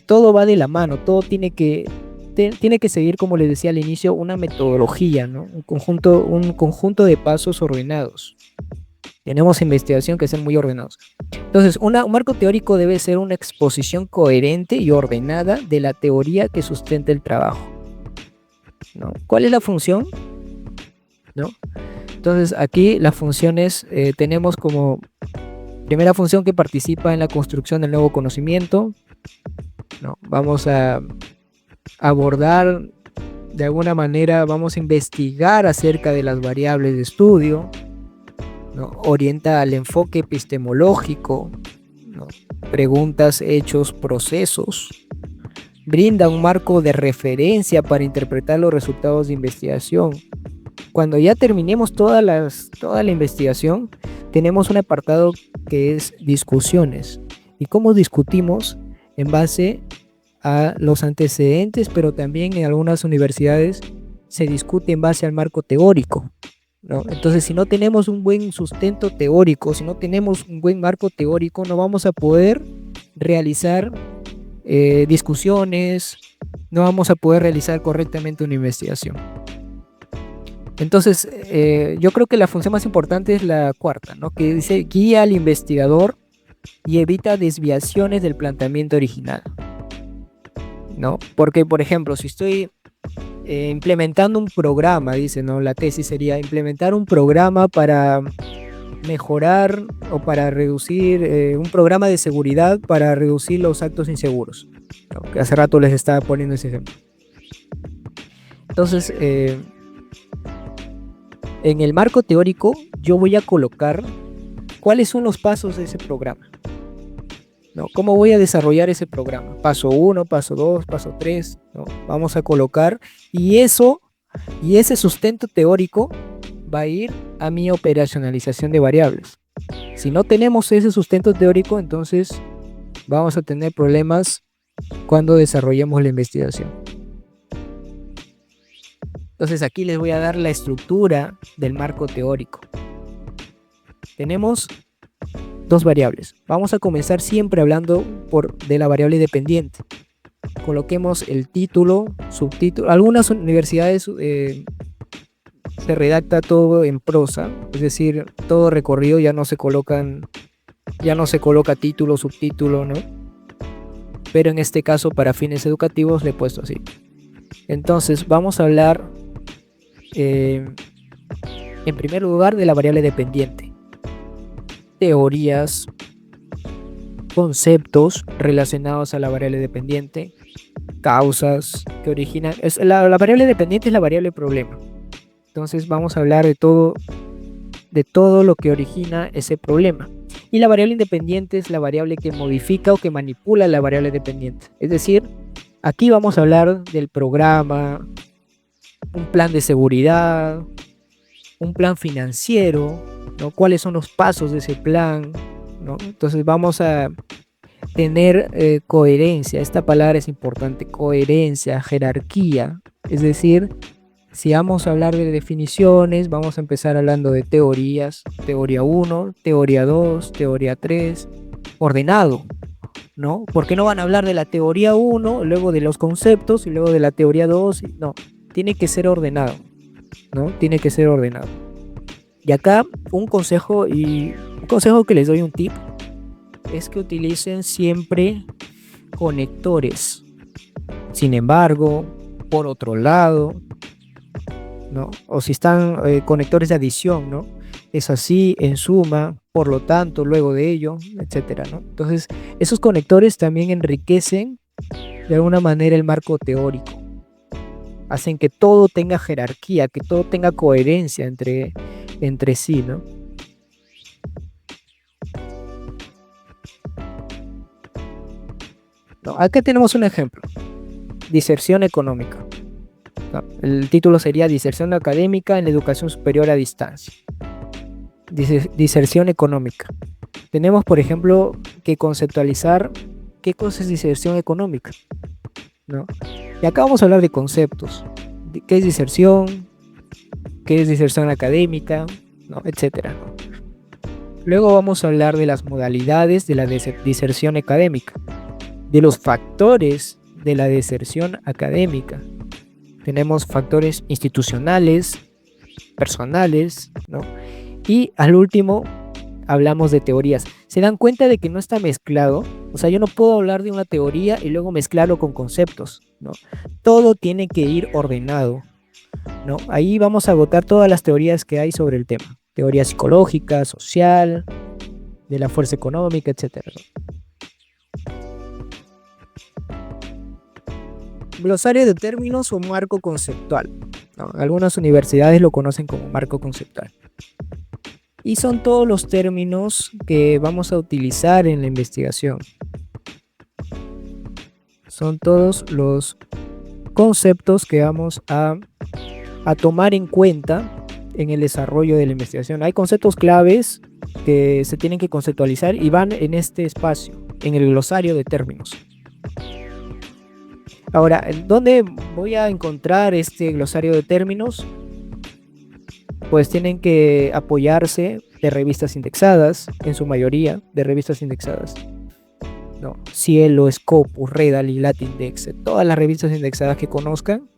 todo va de la mano, todo tiene que seguir, como les decía al inicio, una metodología, ¿no? Un conjunto de pasos ordenados. Tenemos investigación que son muy ordenados. Entonces, un marco teórico debe ser una exposición coherente y ordenada de la teoría que sustenta el trabajo, ¿no? ¿Cuál es la función? ¿No? Entonces, aquí las funciones tenemos como primera función que participa en la construcción del nuevo conocimiento, ¿no? Vamos a abordar de alguna manera, vamos a investigar acerca de las variables de estudio, ¿no? Orienta al enfoque epistemológico, ¿no? Preguntas, hechos, procesos. Brinda un marco de referencia para interpretar los resultados de investigación. Cuando ya terminemos toda la investigación, tenemos un apartado que es discusiones. ¿Y cómo discutimos? En base a los antecedentes, pero también en algunas universidades se discute en base al marco teórico, ¿no? Entonces, si no tenemos un buen sustento teórico, si no tenemos un buen marco teórico, no vamos a poder realizar discusiones, no vamos a poder realizar correctamente una investigación. Entonces, yo creo que la función más importante es la cuarta, ¿no? Que dice guía al investigador y evita desviaciones del planteamiento original, ¿no? Porque, por ejemplo, si estoy implementando un programa, dice, ¿no? La tesis sería implementar un programa para mejorar o para reducir un programa de seguridad para reducir los actos inseguros, ¿no? Que hace rato les estaba poniendo ese ejemplo. Entonces, en el marco teórico yo voy a colocar cuáles son los pasos de ese programa, ¿no? ¿Cómo voy a desarrollar ese programa? Paso 1, paso 2, paso 3, ¿no? Vamos a colocar, y ese sustento teórico va a ir a mi operacionalización de variables. Si no tenemos ese sustento teórico, entonces vamos a tener problemas cuando desarrollemos la investigación. Entonces aquí les voy a dar la estructura del marco teórico. Tenemos dos variables. Vamos a comenzar siempre hablando de la variable dependiente. Coloquemos el título, subtítulo. Algunas universidades se redacta todo en prosa, es decir, todo recorrido, ya no se coloca título, subtítulo, ¿no? pero en este caso para fines educativos le he puesto así. Entonces vamos a hablar en primer lugar de la variable dependiente. Teorías, conceptos relacionados a la variable dependiente, causas que originan. La variable dependiente es la variable problema. Entonces vamos a hablar de todo lo que origina ese problema. Y la variable independiente es la variable que modifica o que manipula la variable dependiente. Es decir, aquí vamos a hablar del programa, un plan de seguridad, un plan financiero, ¿no? ¿Cuáles son los pasos de ese plan? ¿No? Entonces vamos a tener coherencia. Esta palabra es importante: coherencia, jerarquía. Es decir, si vamos a hablar de definiciones, vamos a empezar hablando de teorías: teoría 1, teoría 2, teoría 3, ordenado, ¿no? ¿Por qué no van a hablar de la teoría 1, luego de los conceptos y luego de la teoría 2? No, tiene que ser ordenado, ¿no? Tiene que ser ordenado. Y acá un consejo que les doy, un tip, es que utilicen siempre conectores. Sin embargo, por otro lado, ¿no? O si están conectores de adición, ¿no? Es así, en suma, por lo tanto, luego de ello, etcétera, ¿no? Entonces, esos conectores también enriquecen de alguna manera el marco teórico. Hacen que todo tenga jerarquía, que todo tenga coherencia entre sí, ¿no? Acá tenemos un ejemplo: diserción económica. El título sería diserción académica en la educación superior a distancia. Diserción económica. Tenemos, por ejemplo, que conceptualizar qué cosa es diserción económica, ¿no? Y acá vamos a hablar de conceptos: qué es diserción académica, ¿no? Etcétera. Luego vamos a hablar de las modalidades de la diserción académica, de los factores de la deserción académica. Tenemos factores institucionales, personales, ¿no? Y al último hablamos de teorías. ¿Se dan cuenta de que no está mezclado? O sea, yo no puedo hablar de una teoría y luego mezclarlo con conceptos, ¿no? Todo tiene que ir ordenado, ¿no? Ahí vamos a agotar todas las teorías que hay sobre el tema: teoría psicológica, social, de la fuerza económica, etcétera, ¿no? Glosario de términos o marco conceptual, ¿no? Algunas universidades lo conocen como marco conceptual. Y son todos los términos que vamos a utilizar en la investigación. Son todos los conceptos que vamos a tomar en cuenta en el desarrollo de la investigación. Hay conceptos claves que se tienen que conceptualizar y van en este espacio, en el glosario de términos. Ahora, ¿dónde voy a encontrar este glosario de términos? Pues tienen que apoyarse de revistas indexadas, en su mayoría de revistas indexadas, ¿no? Cielo, Scopus, Reddit y Latindex, todas las revistas indexadas que conozcan,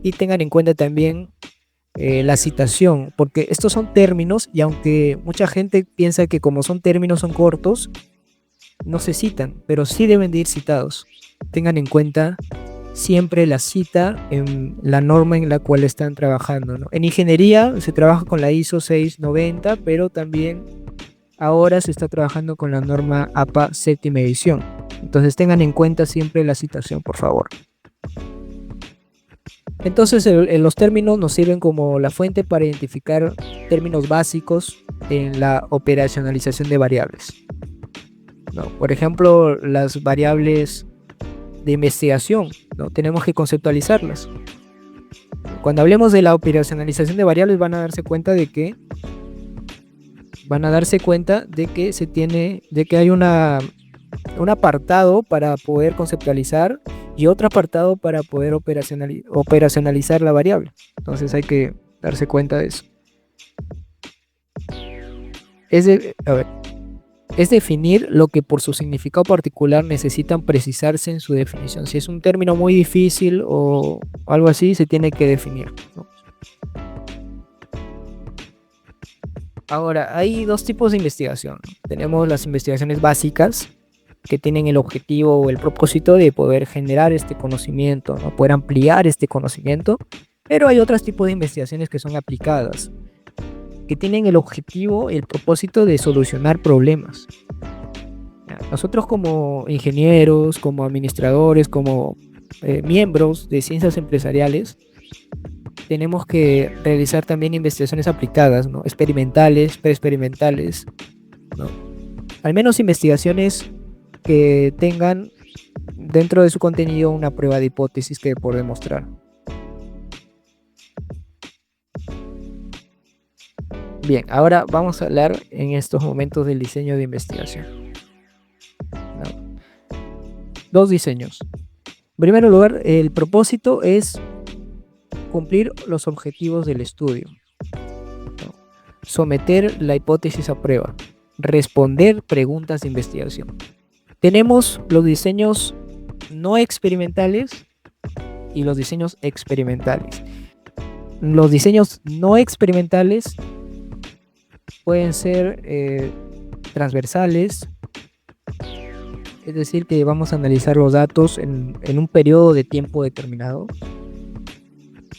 y tengan en cuenta también la citación, porque estos son términos y aunque mucha gente piensa que como son términos son cortos, no se citan, pero sí deben de ir citados. Tengan en cuenta siempre la cita en la norma en la cual están trabajando, ¿no? En ingeniería se trabaja con la ISO 690, pero también ahora se está trabajando con la norma APA séptima edición. Entonces tengan en cuenta siempre la citación, por favor. Entonces los términos nos sirven como la fuente para identificar términos básicos en la operacionalización de variables, ¿no? Por ejemplo, las variables de investigación, ¿no? Tenemos que conceptualizarlas. Cuando hablemos de la operacionalización de variables van a darse cuenta de que hay un apartado para poder conceptualizar y otro apartado para poder operacionalizar la variable. Entonces hay que darse cuenta de eso. Es definir lo que por su significado particular necesitan precisarse en su definición. Si es un término muy difícil o algo así, se tiene que definir, ¿no? Ahora, hay dos tipos de investigación. Tenemos las investigaciones básicas, que tienen el objetivo o el propósito de poder generar este conocimiento, ¿no? Poder ampliar este conocimiento, pero hay otros tipos de investigaciones que son aplicadas, que tienen el objetivo, el propósito de solucionar problemas. Nosotros como ingenieros, como administradores, como miembros de ciencias empresariales, tenemos que realizar también investigaciones aplicadas, ¿no? Experimentales, preexperimentales, ¿no? Al menos investigaciones que tengan dentro de su contenido una prueba de hipótesis que por demostrar. Bien, ahora vamos a hablar en estos momentos del diseño de investigación, ¿no? Dos diseños. En primer lugar, el propósito es cumplir los objetivos del estudio, ¿no? Someter la hipótesis a prueba, responder preguntas de investigación. Tenemos los diseños no experimentales y los diseños experimentales. Los diseños no experimentales pueden ser transversales, es decir, que vamos a analizar los datos en un periodo de tiempo determinado,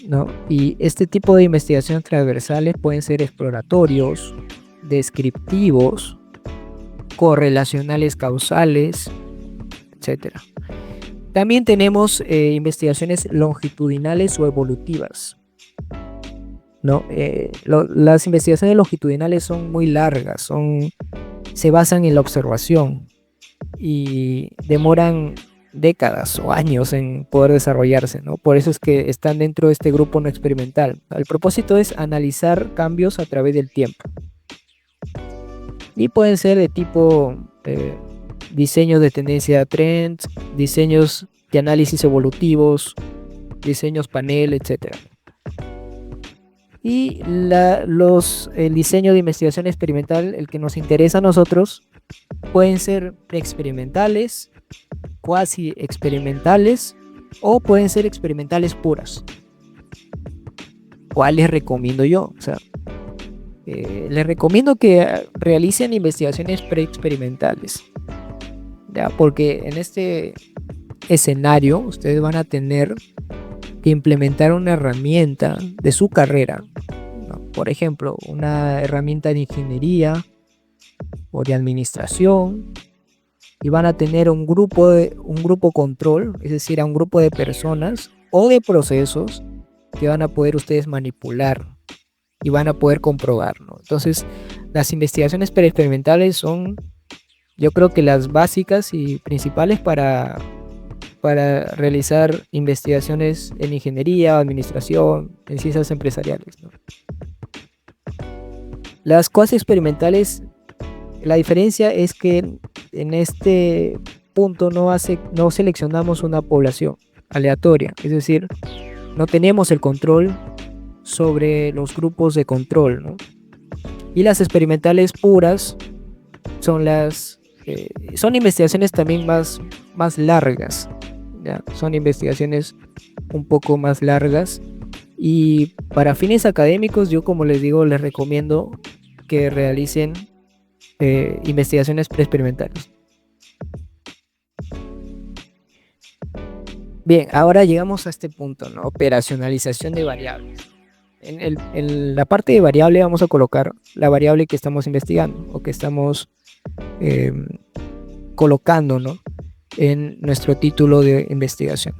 ¿no? Y este tipo de investigaciones transversales pueden ser exploratorios, descriptivos, correlacionales causales, etc. También tenemos investigaciones longitudinales o evolutivas, ¿no? Las investigaciones longitudinales son muy largas, se basan en la observación y demoran décadas o años en poder desarrollarse, ¿no? Por eso es que están dentro de este grupo no experimental. El propósito es analizar cambios a través del tiempo. Y pueden ser de tipo diseños de tendencia trends, diseños de análisis evolutivos, diseños panel, etc. Y el diseño de investigación experimental, el que nos interesa a nosotros, pueden ser experimentales, cuasi experimentales o pueden ser experimentales puras. ¿Cuál les recomiendo yo? O sea, les recomiendo que realicen investigaciones preexperimentales, ¿ya? Porque en este escenario ustedes van a tener que implementar una herramienta de su carrera, ¿no? Por ejemplo, una herramienta de ingeniería o de administración, y van a tener un grupo control, es decir, a un grupo de personas o de procesos que van a poder ustedes manipular y van a poder comprobar, ¿no? Entonces, las investigaciones preexperimentales son, yo creo que las básicas y principales para realizar investigaciones en ingeniería, administración, en ciencias empresariales, ¿no? Las cuasi experimentales, la diferencia es que en este punto no seleccionamos una población aleatoria, es decir, no tenemos el control sobre los grupos de control, ¿no? Y las experimentales puras son son investigaciones también más largas, ¿ya? Son investigaciones un poco más largas y para fines académicos yo, como les digo, les recomiendo que realicen investigaciones preexperimentales. Bien, ahora llegamos a este punto, ¿no? Operacionalización de variables. En la parte de variable vamos a colocar la variable que estamos investigando o que estamos colocando, ¿no?, en nuestro título de investigación.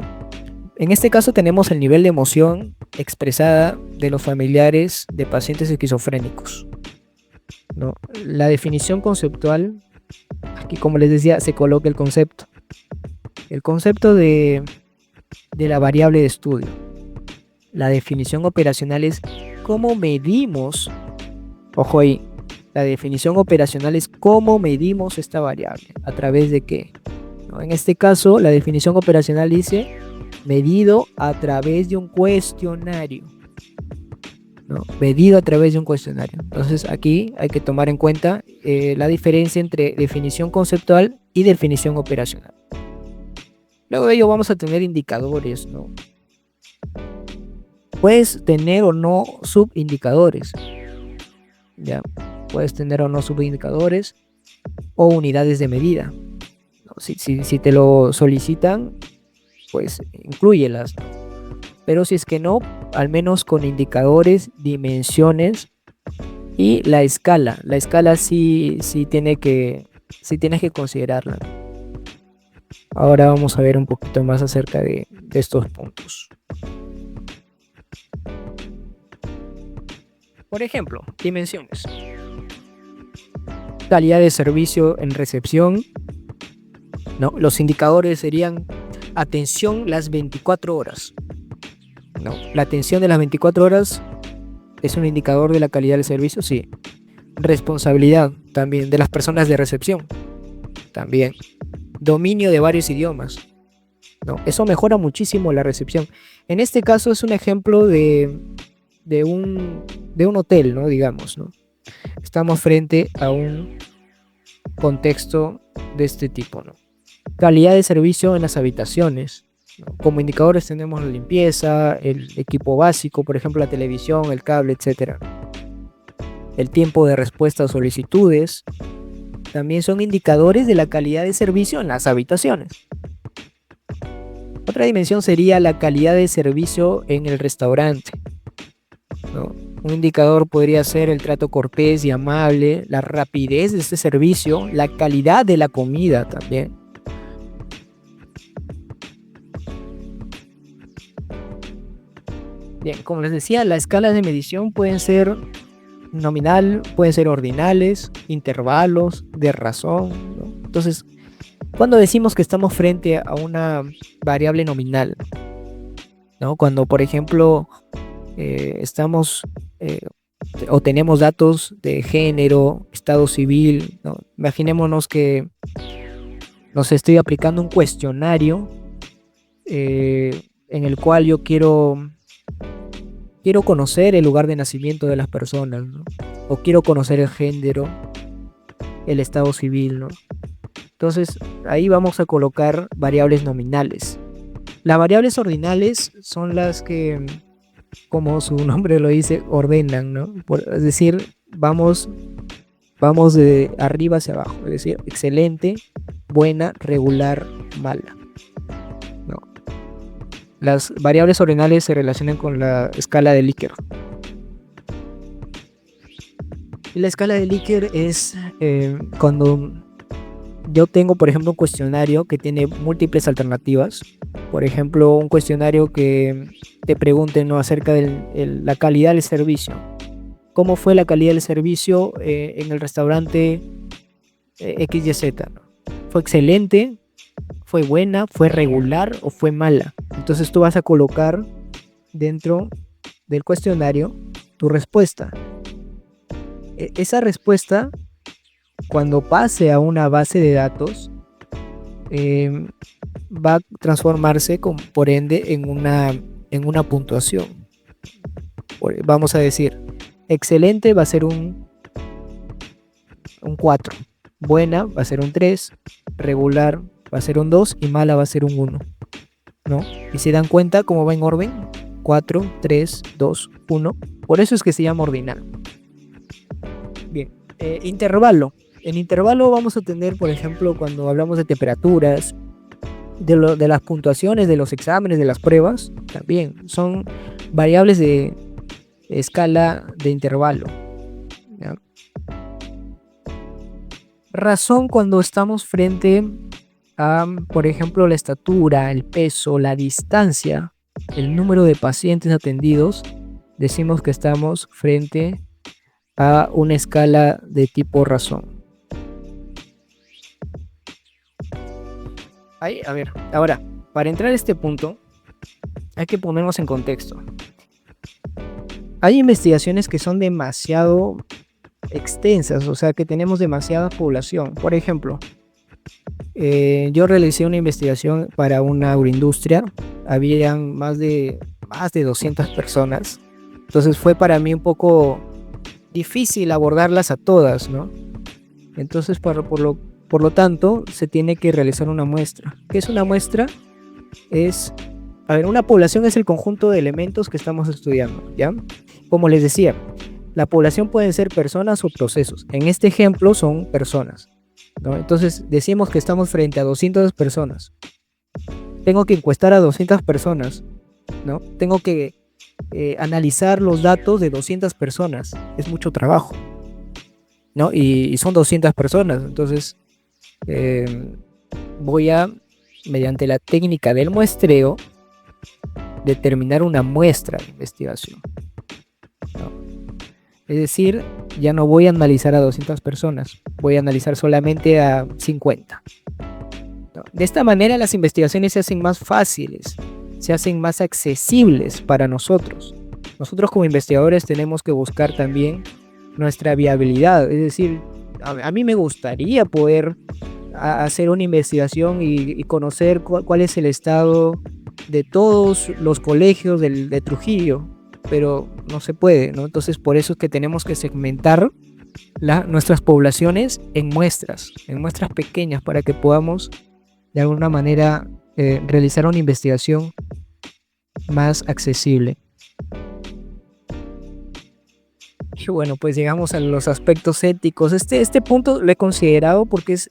En este caso tenemos el nivel de emoción expresada de los familiares de pacientes esquizofrénicos, ¿no? La definición conceptual, aquí como les decía, se coloca el concepto de la variable de estudio. La definición operacional es cómo medimos, ojo ahí, la definición operacional es cómo medimos esta variable, a través de qué, ¿no? En este caso, la definición operacional dice medido a través de un cuestionario, ¿no? Medido a través de un cuestionario. Entonces aquí hay que tomar en cuenta la diferencia entre definición conceptual y definición operacional. Luego de ello vamos a tener indicadores, ¿no? Puedes tener o no subindicadores, ¿ya? Puedes tener o no subindicadores o unidades de medida. Si te lo solicitan, pues inclúyelas, ¿no? Pero si es que no, al menos con indicadores, dimensiones y la escala. La escala sí tienes que considerarla. Ahora vamos a ver un poquito más acerca de estos puntos. Por ejemplo, dimensiones. Calidad de servicio en recepción, ¿no? Los indicadores serían atención las 24 horas. ¿No? La atención de las 24 horas es un indicador de la calidad del servicio, sí. Responsabilidad también de las personas de recepción, también. Dominio de varios idiomas, ¿no? Eso mejora muchísimo la recepción. En este caso es un ejemplo de un hotel, ¿no? Digamos, ¿no? Estamos frente a un contexto de este tipo, ¿no? Calidad de servicio en las habitaciones, ¿no? Como indicadores tenemos la limpieza, el equipo básico, por ejemplo la televisión, el cable, etc. El tiempo de respuesta a solicitudes también son indicadores de la calidad de servicio en las habitaciones. Otra dimensión sería la calidad de servicio en el restaurante, ¿no? Un indicador podría ser el trato cortés y amable, la rapidez de este servicio, la calidad de la comida también. Bien, como les decía, las escalas de medición pueden ser nominal, pueden ser ordinales, intervalos, de razón, ¿no? Entonces, cuando decimos que estamos frente a una variable nominal, ¿no? Cuando, por ejemplo, estamos o tenemos datos de género, estado civil, ¿no? Imaginémonos que nos estoy aplicando un cuestionario en el cual yo quiero conocer el lugar de nacimiento de las personas, ¿no? O quiero conocer el género, el estado civil, ¿no? Entonces, ahí vamos a colocar variables nominales. Las variables ordinales son las que, como su nombre lo dice, ordenan, ¿no? Es decir, vamos de arriba hacia abajo, es decir, excelente, buena, regular, mala. No. Las variables ordinales se relacionan con la escala de Likert. Y la escala de Likert es cuando yo tengo, por ejemplo, un cuestionario que tiene múltiples alternativas. Por ejemplo, un cuestionario que te pregunte, ¿no?, acerca de la calidad del servicio. ¿Cómo fue la calidad del servicio en el restaurante XYZ, ¿no? ¿Fue excelente? ¿Fue buena? ¿Fue regular? ¿O fue mala? Entonces tú vas a colocar dentro del cuestionario tu respuesta. Esa respuesta, cuando pase a una base de datos, va a transformarse por ende en una puntuación. Vamos a decir, excelente va a ser un 4, buena va a ser un 3, regular va a ser un 2 y mala va a ser un 1, ¿no? Y se dan cuenta cómo va en orden: 4, 3, 2, 1. Por eso es que se llama ordinal. Bien, intervalo. En intervalo vamos a tener, por ejemplo, cuando hablamos de temperaturas, de las puntuaciones, de los exámenes, de las pruebas, también son variables de escala de intervalo, ¿ya? Razón cuando estamos frente a, por ejemplo, la estatura, el peso, la distancia, el número de pacientes atendidos, decimos que estamos frente a una escala de tipo razón. Ahí, a ver, ahora, para entrar a este punto, hay que ponernos en contexto. Hay investigaciones que son demasiado extensas, o sea, que tenemos demasiada población. Por ejemplo, yo realicé una investigación para una agroindustria, habían más de 200 personas, entonces fue para mí un poco difícil abordarlas a todas, ¿no? Entonces, por lo tanto, se tiene que realizar una muestra. ¿Qué es una muestra? Una población es el conjunto de elementos que estamos estudiando, ¿ya? Como les decía, la población pueden ser personas o procesos. En este ejemplo son personas. ¿no? Entonces decimos que estamos frente a 200 personas. Tengo que encuestar a 200 personas, ¿no? Tengo que analizar los datos de 200 personas. Es mucho trabajo, ¿no? Y son 200 personas. Entonces voy a, mediante la técnica del muestreo, determinar una muestra de investigación, ¿no? Es decir, ya no voy a analizar a 200 personas, voy a analizar solamente a 50. ¿No? De esta manera las investigaciones se hacen más fáciles, se hacen más accesibles para nosotros. Nosotros como investigadores tenemos que buscar también nuestra viabilidad, es decir, a mí me gustaría poder hacer una investigación y conocer cuál es el estado de todos los colegios de Trujillo, pero no se puede, ¿no? Entonces por eso es que tenemos que segmentar nuestras poblaciones en muestras pequeñas para que podamos de alguna manera realizar una investigación más accesible. Y bueno, pues llegamos a los aspectos éticos. Este punto lo he considerado porque es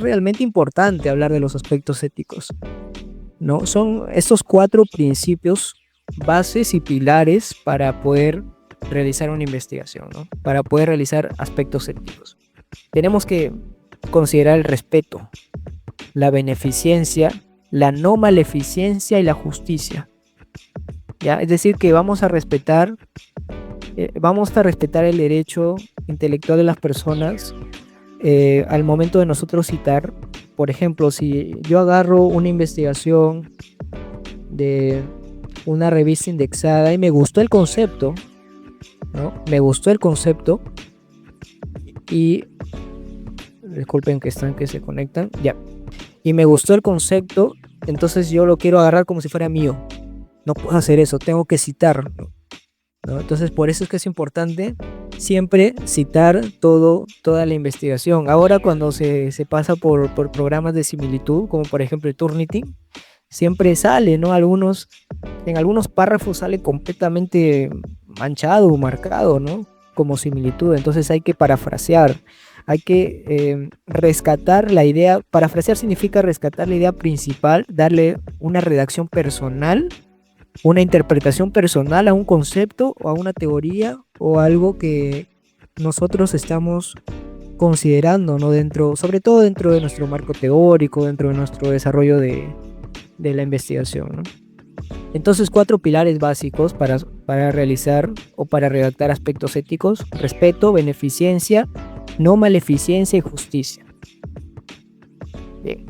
realmente importante hablar de los aspectos éticos, ¿no? Son estos 4 principios, bases y pilares para poder realizar una investigación, ¿no? Para poder realizar aspectos éticos. Tenemos que considerar el respeto, la beneficencia, la no maleficencia y la justicia, ¿ya? Es decir, que vamos a respetar el derecho intelectual de las personas al momento de nosotros citar. Por ejemplo, si yo agarro una investigación de una revista indexada y me gustó el concepto, ¿no? Me gustó el concepto y disculpen que se conectan, ya. Y me gustó el concepto, entonces yo lo quiero agarrar como si fuera mío. No puedo hacer eso, tengo que citar, ¿no? Entonces por eso es que es importante siempre citar toda la investigación. Ahora cuando se pasa por programas de similitud, como por ejemplo el Turnitin, siempre sale, ¿no? En algunos párrafos sale completamente manchado o marcado, ¿no? Como similitud. Entonces hay que parafrasear, hay que rescatar la idea. Parafrasear significa rescatar la idea principal, darle una redacción personal, una interpretación personal a un concepto o a una teoría o algo que nosotros estamos considerando, ¿no? Sobre todo dentro de nuestro marco teórico, dentro de nuestro desarrollo de la investigación, ¿no? Entonces 4 pilares básicos para realizar o para redactar aspectos éticos: respeto, beneficencia, no maleficencia y justicia. Bien.